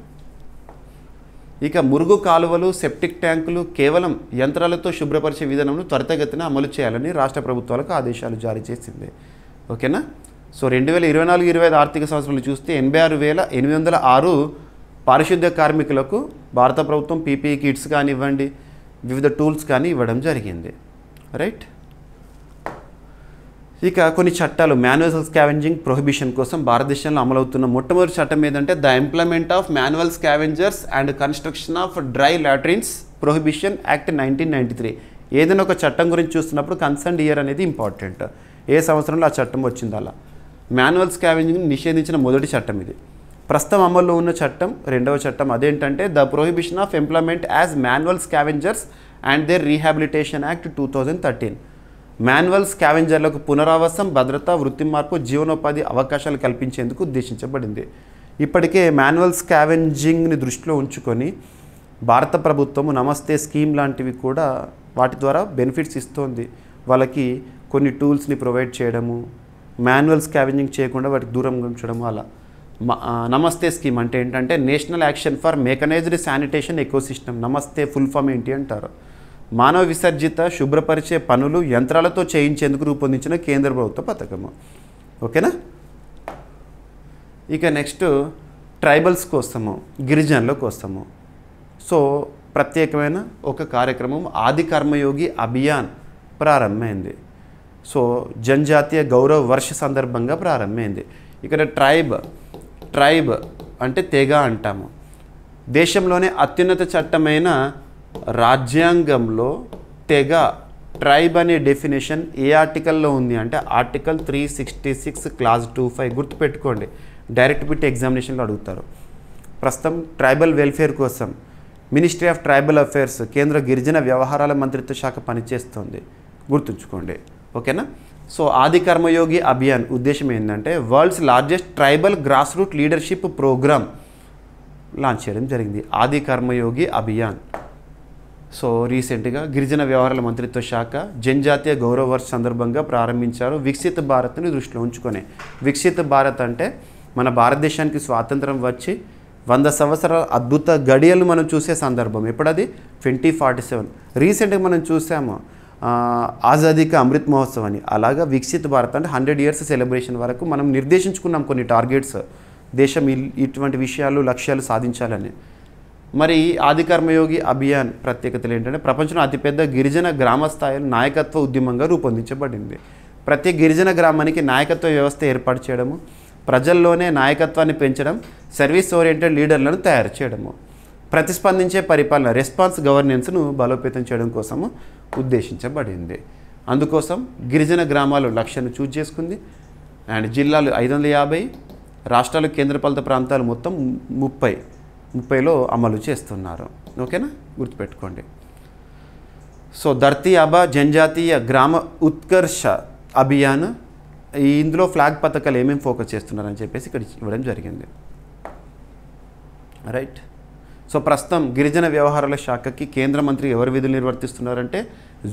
ఇక మురుగు కాలువలు, సెప్టిక్ ట్యాంకులు కేవలం యంత్రాలతో శుభ్రపరిచే విధానంలో త్వరితగతిన అమలు చేయాలని రాష్ట్ర ప్రభుత్వాలకు ఆదేశాలు జారీ చేసింది. ఓకేనా? సో 2024-25 ఆర్థిక సంవత్సరంలో చూస్తే 86,806 పారిశుద్ధ్య కార్మికులకు భారత ప్రభుత్వం పీపీఈ కిట్స్ కానివ్వండి, వివిధ టూల్స్ కానీ ఇవ్వడం జరిగింది. రైట్. ఇక కొన్ని చట్టాలు మాన్యువల్ స్కావెంజింగ్ ప్రొహిబిషన్ కోసం భారతదేశంలో అమలవుతున్న మొట్టమొదటి చట్టం ఏదంటే the implement of manual scavengers and construction of dry latrines prohibition act 1993. ఏదైనా ఒక చట్టం గురించి చూస్తున్నప్పుడు కన్సర్న్డ్ ఇయర్ అనేది ఇంపార్టెంట్. ఏ సంవత్సరంలో ఆ చట్టం వచ్చింది. అలా మాన్యువల్ స్కావెంజింగ్ని నిషేధించిన మొదటి చట్టం ఇది. ప్రస్తుతం అమల్లో ఉన్న చట్టం రెండవ చట్టం. అదేంటంటే the prohibition of employment as manual scavengers and their rehabilitation act 2013. Manual స్కావెంజర్లకు పునరావాసం, భద్రత, వృత్తి మార్పు, జీవనోపాధి అవకాశాలు కల్పించేందుకు ఉద్దేశించబడింది. ఇప్పటికే మాన్యువల్ స్కావెంజింగ్ని దృష్టిలో ఉంచుకొని భారత ప్రభుత్వము నమస్తే స్కీమ్ లాంటివి కూడా వాటి ద్వారా బెనిఫిట్స్ ఇస్తోంది. వాళ్ళకి కొన్ని టూల్స్ని ప్రొవైడ్ చేయడము, మాన్యువల్ స్కావెంజింగ్ చేయకుండా వాటికి దూరంగా ఉంచడము. అలా నమస్తే స్కీమ్ అంటే ఏంటంటే national action for mechanised sanitation ecosystem. నమస్తే ఫుల్ ఫామ్ ఏంటి అంటారు. మానవ విసర్జిత శుభ్రపరిచే పనులు యంత్రాలతో చేయించేందుకు రూపొందించిన కేంద్ర ప్రభుత్వ పథకము. ఓకేనా? ఇక నెక్స్ట్ ట్రైబల్స్ కోసము, గిరిజనుల కోసము సో ప్రత్యేకమైన ఒక కార్యక్రమం ఆది కర్మయోగి అభియాన్ ప్రారంభమైంది. సో జనజాతీయ గౌరవ వర్ష సందర్భంగా ప్రారంభమైంది. ఇక్కడ ట్రైబ్ అంటే తెగ అంటాము. దేశంలోనే అత్యున్నత చట్టమైన రాజ్యాంగంలో తెగ, ట్రైబ్ అనే డెఫినేషన్ ఏ ఆర్టికల్లో ఉంది అంటే ఆర్టికల్ 366 క్లాజ్ 25. గుర్తుపెట్టుకోండి, డైరెక్ట్ బిట్ ఎగ్జామినేషన్లో అడుగుతారు. ప్రస్తుతం ట్రైబల్ వెల్ఫేర్ కోసం మినిస్ట్రీ ఆఫ్ ట్రైబల్ అఫైర్స్ కేంద్ర గిరిజన వ్యవహారాల మంత్రిత్వ శాఖ పనిచేస్తుంది, గుర్తుంచుకోండి. ఓకేనా. సో ఆది కర్మయోగి అభియాన్ ఉద్దేశం ఏంటంటే world's largest tribal grass root leadership programme launch చేయడం జరిగింది, ఆది కర్మయోగి అభియాన్. సో రీసెంట్గా గిరిజన వ్యవహారాల మంత్రిత్వ శాఖ జనజాతీయ గౌరవ వర్ష సందర్భంగా ప్రారంభించారు. వికసిత భారత్ని దృష్టిలో ఉంచుకొని, వికసిత భారత్ అంటే మన భారతదేశానికి స్వాతంత్రం వచ్చి 100 సంవత్సరాల అద్భుత గడియలు మనం చూసే సందర్భం. ఎప్పుడది 2047. రీసెంట్గా మనం చూసాము ఆజాదీ కా అమృత్ మహోత్సవ్ అని. అలాగా వికసిత భారత్ అంటే 100 ఇయర్స్ సెలబ్రేషన్ వరకు మనం నిర్దేశించుకున్నాం కొన్ని టార్గెట్స్, దేశం ఇటువంటి విషయాలు లక్ష్యాలు సాధించాలని. మరి ఆది కర్మయోగి అభియాన్ ప్రత్యేకతలు ఏంటంటే ప్రపంచంలో అతిపెద్ద గిరిజన గ్రామ స్థాయిలో నాయకత్వ ఉద్యమంగా రూపొందించబడింది. ప్రతి గిరిజన గ్రామానికి నాయకత్వ వ్యవస్థ ఏర్పాటు చేయడము, ప్రజల్లోనే నాయకత్వాన్ని పెంచడం, సర్వీస్ ఓరియంటెడ్ లీడర్లను తయారు చేయడము, ప్రతిస్పందించే పరిపాలన రెస్పాన్స్ గవర్నెన్స్ను బలోపేతం చేయడం కోసము ఉద్దేశించబడింది. అందుకోసం గిరిజన గ్రామాలు లక్ష్యాన్ని చూజ్ చేసుకుంది. అండ్ జిల్లాలు 550, రాష్ట్రాలు కేంద్రపాలిత ప్రాంతాలు మొత్తం 30లో అమలు చేస్తున్నారు. ఓకేనా, గుర్తుపెట్టుకోండి. సో ధర్తీ ఆబా జనజాతీయ గ్రామ ఉత్కర్ష అభియాన్, ఇందులో ఫ్లాగ్ పథకాలు ఏమేమి ఫోకస్ చేస్తున్నారని చెప్పేసి ఇక్కడ ఇవ్వడం జరిగింది. రైట్. సో ప్రస్తుతం గిరిజన వ్యవహారాల శాఖకి కేంద్ర మంత్రి ఎవరు విధులు నిర్వర్తిస్తున్నారంటే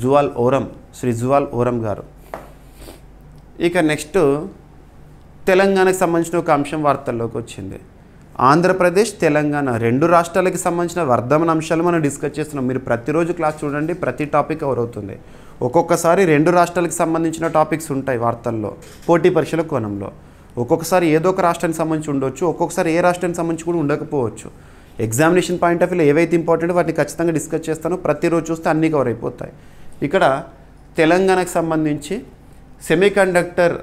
జువాల్ ఓరం, శ్రీ జువాల్ ఓరం గారు. ఇక నెక్స్ట్ తెలంగాణకు సంబంధించిన ఒక అంశం వార్తల్లోకి వచ్చింది. ఆంధ్రప్రదేశ్ తెలంగాణ 2 రాష్ట్రాలకి సంబంధించిన వర్ధమాన అంశాలు మనం డిస్కస్ చేస్తున్నాం. మీరు ప్రతిరోజు క్లాస్ చూడండి, ప్రతి టాపిక్ కవర్ అవుతుంది. ఒక్కొక్కసారి 2 రాష్ట్రాలకు సంబంధించిన టాపిక్స్ ఉంటాయి వార్తల్లో, పోటీ పరీక్షల కోణంలో. ఒక్కొక్కసారి ఏదో ఒక రాష్ట్రానికి సంబంధించి ఉండొచ్చు, ఒక్కొక్కసారి ఏ రాష్ట్రానికి సంబంధించి కూడా ఉండకపోవచ్చు. ఎగ్జామినేషన్ పాయింట్ ఆఫ్ వ్యూలో ఏవైతే ఇంపార్టెంట్ వాటిని ఖచ్చితంగా డిస్కస్ చేస్తాను. ప్రతిరోజు చూస్తే అన్నీ కవర్ అయిపోతాయి. ఇక్కడ తెలంగాణకు సంబంధించి సెమీకండక్టర్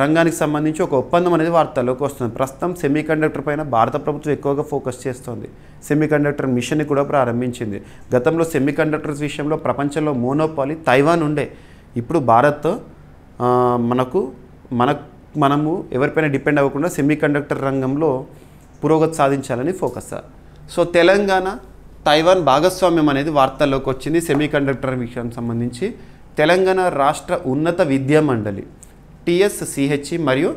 రంగానికి సంబంధించి ఒక ఒప్పందం అనేది వార్తల్లోకి వస్తుంది. ప్రస్తుతం సెమీకండక్టర్ పైన భారత ప్రభుత్వం ఎక్కువగా ఫోకస్ చేస్తుంది. సెమీకండక్టర్ మిషన్ని కూడా ప్రారంభించింది. గతంలో సెమీకండక్టర్స్ విషయంలో ప్రపంచంలో మోనోపాలీ తైవాన్ ఉండే. ఇప్పుడు భారత్ మనము ఎవరిపైన డిపెండ్ అవ్వకుండా సెమీకండక్టర్ రంగంలో పురోగతి సాధించాలని ఫోకస్. సో తెలంగాణ తైవాన్ భాగస్వామ్యం అనేది వార్తల్లోకి వచ్చింది. సెమీకండక్టర్ విషయానికి సంబంధించి తెలంగాణ రాష్ట్ర ఉన్నత విద్యా మండలి TSCHE మరియు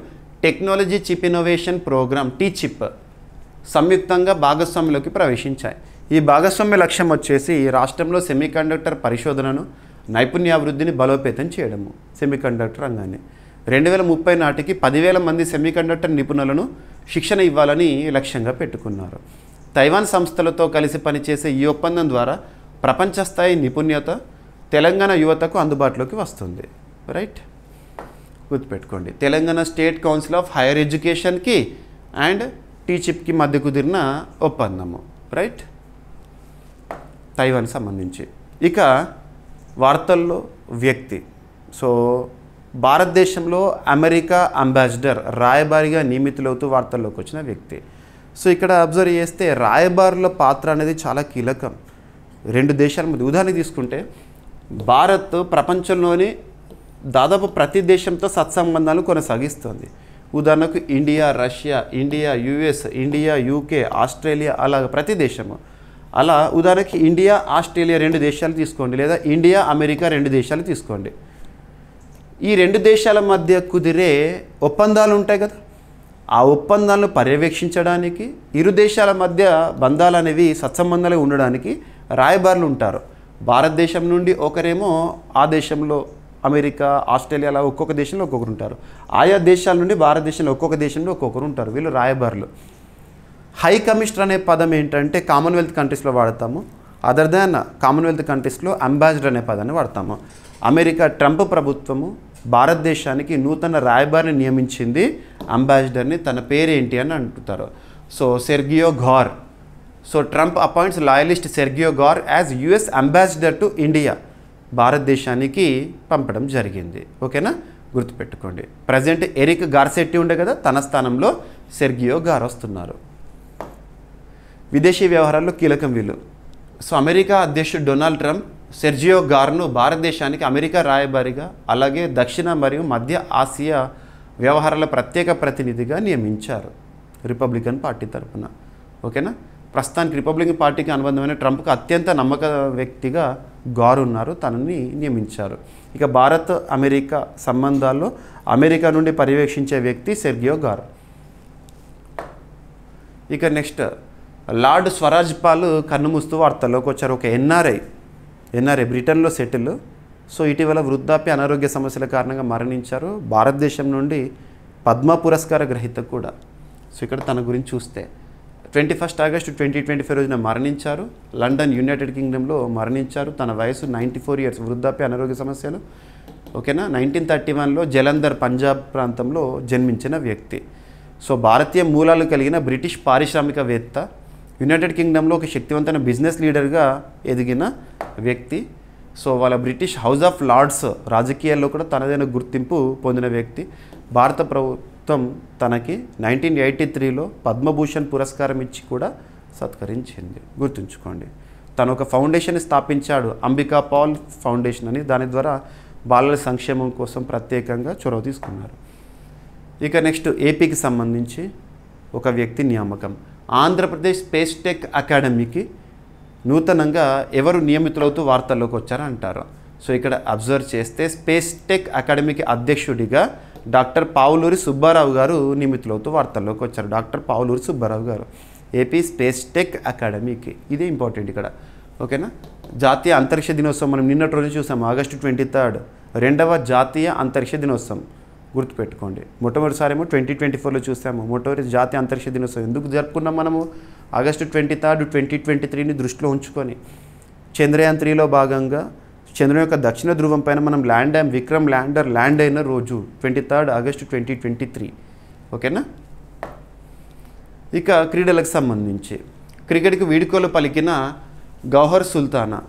technology chip innovation programme TCHIP సంయుక్తంగా భాగస్వామ్యంలోకి ప్రవేశించాయి. ఈ భాగస్వామ్య లక్ష్యం వచ్చేసి రాష్ట్రంలో సెమీకండక్టర్ పరిశోధనను, నైపుణ్యాభివృద్ధిని బలోపేతం చేయడము. సెమీకండక్టర్ రంగాన్ని 2030 నాటికి 10,000 మంది సెమీకండక్టర్ నిపుణులను శిక్షణ ఇవ్వాలని లక్ష్యంగా పెట్టుకున్నారు. తైవాన్ సంస్థలతో కలిసి పనిచేసే ఈ ఒప్పందం ద్వారా ప్రపంచ స్థాయి నిపుణ్యత తెలంగాణ యువతకు అందుబాటులోకి వస్తుంది. రైట్, గుర్తుపెట్టుకోండి. Telangana state council of higher ఎడ్యుకేషన్కి అండ్ TCHIPకి మధ్య కుదిరిన ఒప్పందము. రైట్, తైవాన్కి సంబంధించి. ఇక వార్తల్లో వ్యక్తి. సో భారతదేశంలో అమెరికా అంబాసిడర్ రాయబారిగా నియమితులవుతూ వార్తల్లోకి వచ్చిన వ్యక్తి. సో ఇక్కడ అబ్జర్వ్ చేస్తే రాయబారుల పాత్ర అనేది చాలా కీలకం 2 దేశాల మధ్య. ఉదాహరణ తీసుకుంటే భారత్ ప్రపంచంలోని దాదాపు ప్రతి దేశంతో సత్సంబంధాలు కొనసాగిస్తుంది. ఉదాహరణకు India, Russia, India, US, India, UK, Australia, అలాగ ప్రతి దేశము. అలా ఉదాహరణకి ఇండియా, ఆస్ట్రేలియా 2 దేశాలు తీసుకోండి, లేదా ఇండియా, అమెరికా 2 దేశాలు తీసుకోండి. ఈ 2 దేశాల మధ్య కుదిరే ఒప్పందాలు ఉంటాయి కదా, ఆ ఒప్పందాలను పర్యవేక్షించడానికి, ఇరు దేశాల మధ్య బంధాలు అనేవి సత్సంబంధాలు ఉండడానికి రాయబారులు ఉంటారు. భారతదేశం నుండి ఒకరేమో ఆ దేశంలో, అమెరికా, ఆస్ట్రేలియా, అలా ఒక్కొక్క దేశంలో ఒక్కొక్కరు ఉంటారు. ఆయా దేశాల నుండి భారతదేశంలో ఒక్కొక్క దేశంలో ఒక్కొక్కరు ఉంటారు. వీళ్ళు రాయబారులు. హై కమిషనర్ అనే పదం ఏంటంటే కామన్వెల్త్ కంట్రీస్లో వాడతాము. అదర్ దాన్ కామన్వెల్త్ కంట్రీస్లో అంబాసిడర్ అనే పదాన్ని వాడతాము. అమెరికా ట్రంప్ ప్రభుత్వము భారతదేశానికి నూతన రాయబారిని నియమించింది. అంబాసిడర్ని తన పేరేంటి అని అంటుతారు. So Sergio Gor. So Trump appoints loyalist Sergio Gor as US ambassador to India. భారతదేశానికి పంపడం జరిగింది. ఓకేనా, గుర్తుపెట్టుకోండి. ప్రజెంట్ ఎరిక్ గార్సెట్టి ఉండే కదా, తన స్థానంలో సెర్గియో గార్ వస్తున్నారు. విదేశీ వ్యవహారాల్లో కీలకం వీళ్ళు. సో అమెరికా అధ్యక్షుడు డొనాల్డ్ ట్రంప్ సెర్జియో గార్ను భారతదేశానికి అమెరికా రాయబారిగా, అలాగే దక్షిణ మరియు మధ్య ఆసియా వ్యవహారాల ప్రత్యేక ప్రతినిధిగా నియమించారు రిపబ్లికన్ పార్టీ తరఫున. ఓకేనా. ప్రస్తుతానికి రిపబ్లికన్ పార్టీకి అనుబంధమైన ట్రంప్కు అత్యంత నమ్మక వ్యక్తిగా గార్ ఉన్నారు, తనని నియమించారు. ఇక భారత్ అమెరికా సంబంధాల్లో అమెరికా నుండి పర్యవేక్షించే వ్యక్తి సెర్గియో గార్. ఇక నెక్స్ట్ లార్డ్ స్వరాజ్ పాల్ కన్నుమూస్తూ వార్తల్లోకి వచ్చారు. ఒక ఎన్ఆర్ఐ బ్రిటన్లో సెటిల్. సో ఇటీవల వృద్ధాప్య అనారోగ్య సమస్యల కారణంగా మరణించారు. భారతదేశం నుండి పద్మ పురస్కార గ్రహీత కూడా. సో ఇక్కడ తన గురించి చూస్తే 21 ఆగస్టు 2025 రోజున మరణించారు. లండన్ యునైటెడ్ కింగ్డమ్లో మరణించారు. తన వయసు 94 ఇయర్స్. వృద్ధాప్య అనారోగ్య సమస్యలు. ఓకేనా. 1931లో జలంధర్ పంజాబ్ ప్రాంతంలో జన్మించిన వ్యక్తి. సో భారతీయ మూలాలు కలిగిన బ్రిటిష్ పారిశ్రామికవేత్త, యునైటెడ్ కింగ్డమ్లో ఒక శక్తివంతమైన బిజినెస్ లీడర్గా ఎదిగిన వ్యక్తి. సో వాళ్ళ బ్రిటిష్ హౌస్ ఆఫ్ లార్డ్స్ రాజకీయాల్లో కూడా తనదైన గుర్తింపు పొందిన వ్యక్తి. భారత ప్రభుత్వం తనకి 1983లో పద్మభూషణ్ పురస్కారం ఇచ్చి కూడా సత్కరించింది. గుర్తుంచుకోండి. తను ఒక ఫౌండేషన్ స్థాపించాడు, అంబికా పాల్ ఫౌండేషన్ అని. దాని ద్వారా బాలల సంక్షేమం కోసం ప్రత్యేకంగా చొరవ తీసుకున్నారు. ఇక నెక్స్ట్ ఏపీకి సంబంధించి ఒక వ్యక్తి నియామకం. ఆంధ్రప్రదేశ్ స్పేస్ టెక్ అకాడమీకి నూతనంగా ఎవరు నియమితులవుతూ వార్తల్లోకి వచ్చారో అంటారు. సో ఇక్కడ అబ్జర్వ్ చేస్తే స్పేస్ టెక్ అకాడమీకి అధ్యక్షుడిగా డాక్టర్ పావులూరి సుబ్బారావు గారు నియమితులవుతూ వార్తల్లోకి వచ్చారు. డాక్టర్ పావులూరి సుబ్బారావు గారు ఏపీ స్పేస్ టెక్ అకాడమీకి. ఇదే ఇంపార్టెంట్ ఇక్కడ. ఓకేనా. జాతీయ అంతరిక్ష దినోత్సవం మనం నిన్నటి రోజు చూసాము. ఆగస్టు 23 రెండవ జాతీయ అంతరిక్ష దినోత్సవం. గుర్తుపెట్టుకోండి. మొట్టమొదటిసారేమో 2024లో చూసాము. మొట్టమొదటి జాతీయ అంతరిక్ష దినోత్సవం ఎందుకు జరుపుకున్నాం మనము? ఆగస్టు 23, 2023ని దృష్టిలో ఉంచుకొని చంద్రయాన్ 3లో భాగంగా చంద్రుని యొక్క దక్షిణ ధ్రువం పైన మనం విక్రమ్ ల్యాండర్ ల్యాండ్ అయిన రోజు 23 ఆగస్టు 2023. ఓకేనా. ఇక క్రీడలకు సంబంధించి క్రికెట్కి వీడ్కోలు పలికిన Gauhar Sultana.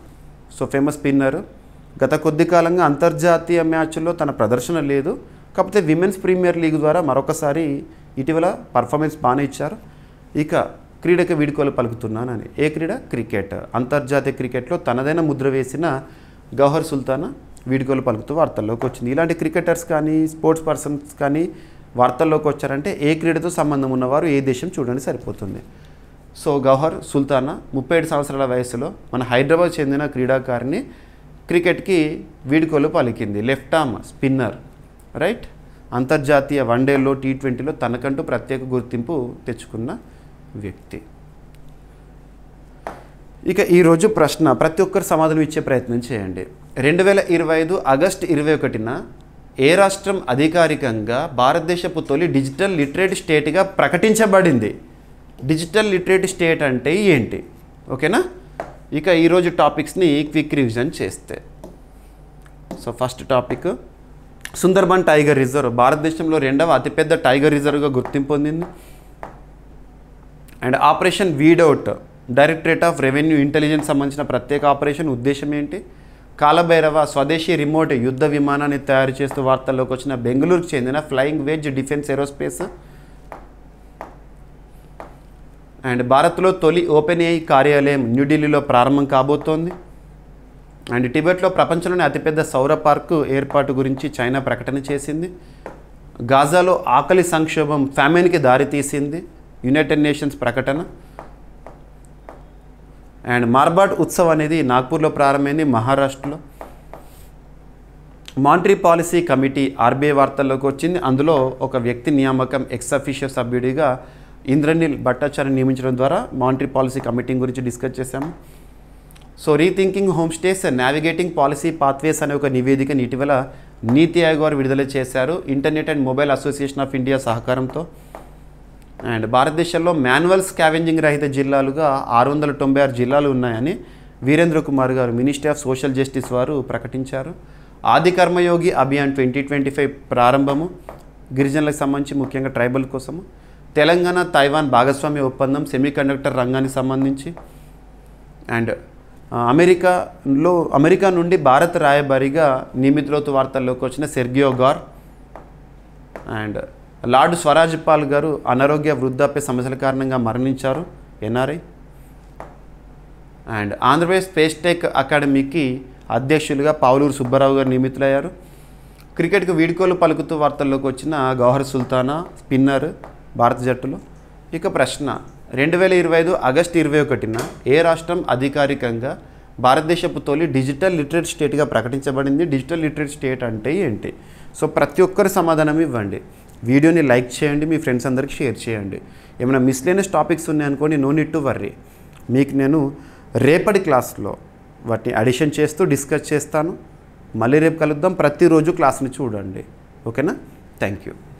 So famous spinner. గత కొద్ది కాలంగా అంతర్జాతీయ మ్యాచ్ల్లో తన ప్రదర్శన లేదు. కాకపోతే విమెన్స్ ప్రీమియర్ లీగ్ ద్వారా మరొకసారి ఇటీవల పర్ఫార్మెన్స్ బాగానే ఇచ్చారు. ఇక క్రీడకి వీడ్కోలు పలుకుతున్నానని. ఏ క్రీడ? క్రికెట్. అంతర్జాతీయ క్రికెట్లో తనదైన ముద్ర వేసిన గౌహర్ సుల్తానా వీడ్కోలు పలుకుతూ వార్తల్లోకి వచ్చింది. ఇలాంటి క్రికెటర్స్ కానీ స్పోర్ట్స్ పర్సన్స్ కానీ వార్తల్లోకి వచ్చారంటే ఏ క్రీడతో సంబంధం ఉన్నవారు, ఏ దేశం చూడండి సరిపోతుంది. సో గౌహర్ సుల్తానా 37 సంవత్సరాల వయసులో మన హైదరాబాద్ చెందిన క్రీడాకారిణి క్రికెట్కి వీడ్కోలు పలికింది. Left arm spinner. రైట్. అంతర్జాతీయ వన్డేలో T20లో తనకంటూ ప్రత్యేక గుర్తింపు తెచ్చుకున్న వ్యక్తి. ఇక ఈరోజు ప్రశ్న ప్రతి ఒక్కరు సమాధానం ఇచ్చే ప్రయత్నం చేయండి. 2025 ఆగస్టు 21న ఏ రాష్ట్రం అధికారికంగా భారతదేశపు తొలి డిజిటల్ లిటరేట్ స్టేట్గా ప్రకటించబడింది? డిజిటల్ లిటరేట్ స్టేట్ అంటే ఏంటి? ఓకేనా. ఇక ఈరోజు టాపిక్స్ని క్విక్ రివిజన్ చేస్తే, so first topic Sundarban tiger reserve భారతదేశంలో 2వ అతిపెద్ద టైగర్ రిజర్వ్గా గుర్తింపు పొందింది. And operation weed out directorate of revenue intelligence సంబంధించిన ప్రత్యేక ఆపరేషన్ ఉద్దేశం ఏంటి? కాలభైరవ స్వదేశీ రిమోట్ యుద్ధ విమానాన్ని తయారు చేస్తూ వార్తల్లోకి వచ్చిన బెంగళూరుకు చెందిన flying veg defence aerospace. And భారత్లో తొలి ఓపెన్ ఏఐ కార్యాలయం న్యూఢిల్లీలో ప్రారంభం కాబోతోంది. అండ్ టిబెట్లో ప్రపంచంలోని అతిపెద్ద సౌర పార్కు ఏర్పాటు గురించి చైనా ప్రకటన చేసింది. గాజాలో ఆకలి సంక్షోభం ఫ్యామిన్కి దారితీసింది. యునైటెడ్ నేషన్స్ ప్రకటన. అండ్ మార్బాట్ ఉత్సవ్ అనేది నాగ్పూర్లో ప్రారంభమైంది, మహారాష్ట్రలో. మానిటరీ పాలసీ కమిటీ ఆర్బీఐ వార్తల్లోకి వచ్చింది. అందులో ఒక వ్యక్తి నియామకం ఎక్స్ అఫీషియో సభ్యుడిగా ఇంద్రనీల్ భట్టాచార్య నియమించడం ద్వారా మానిటరీ పాలసీ కమిటీ గురించి డిస్కస్ చేశాము. So rethinking home stays navigating policy pathways అనే ఒక నివేదికను ఇటీవల నీతి ఆయోగ్ వారు విడుదల చేశారు, internet and mobile association of India సహకారంతో. అండ్ భారతదేశంలో మాన్యువల్ స్కావెంజింగ్ రహిత జిల్లాలుగా 696 జిల్లాలు ఉన్నాయని వీరేంద్ర కుమార్ గారు మినిస్ట్రీ ఆఫ్ సోషల్ జస్టిస్ వారు ప్రకటించారు. ఆది కర్మయోగి అభియాన్ 2025 ప్రారంభము గిరిజనులకు సంబంధించి ముఖ్యంగా ట్రైబల్ కోసము. తెలంగాణ తైవాన్ భాగస్వామ్య ఒప్పందం సెమీకండక్టర్ రంగానికి సంబంధించి. అండ్ అమెరికా నుండి భారత రాయబారిగా నియమితులవుతూ వార్తల్లోకి వచ్చిన Sergio Gor. And lord Swraj Paul గారు అనారోగ్య వృద్ధాప్య సమస్యల కారణంగా మరణించారు, NRI. And Andhra Pradesh space tech అకాడమీకి అధ్యక్షులుగా పావులూరు సుబ్బారావు గారు నియమితులయ్యారు. క్రికెట్కు వీడ్కోలు పలుకుతూ వార్తల్లోకి వచ్చిన గౌహర్ సుల్తానా స్పిన్నర్ భారత జట్టులో. ఇక ప్రశ్న 2025 ఆగస్టు 21న ఏ రాష్ట్రం అధికారికంగా భారతదేశపు తొలి డిజిటల్ లిటరేట్ స్టేట్గా ప్రకటించబడింది? డిజిటల్ లిటరేట్ స్టేట్ అంటే ఏంటి? సో ప్రతి ఒక్కరు సమాధానం ఇవ్వండి. వీడియోని లైక్ చేయండి, మీ ఫ్రెండ్స్ అందరికి షేర్ చేయండి. ఏమైనా మిస్లేనియస్ టాపిక్స్ ఉన్నాయనుకోండి, నో నీడ్ టు వర్రీ. మీకు నేను రేపటి క్లాస్లో వాటిని అడిషన్ చేస్తూ డిస్కస్ చేస్తాను. మళ్ళీ రేపు కలుద్దాం. ప్రతిరోజు క్లాస్ని చూడండి. ఓకేనా? Thank you.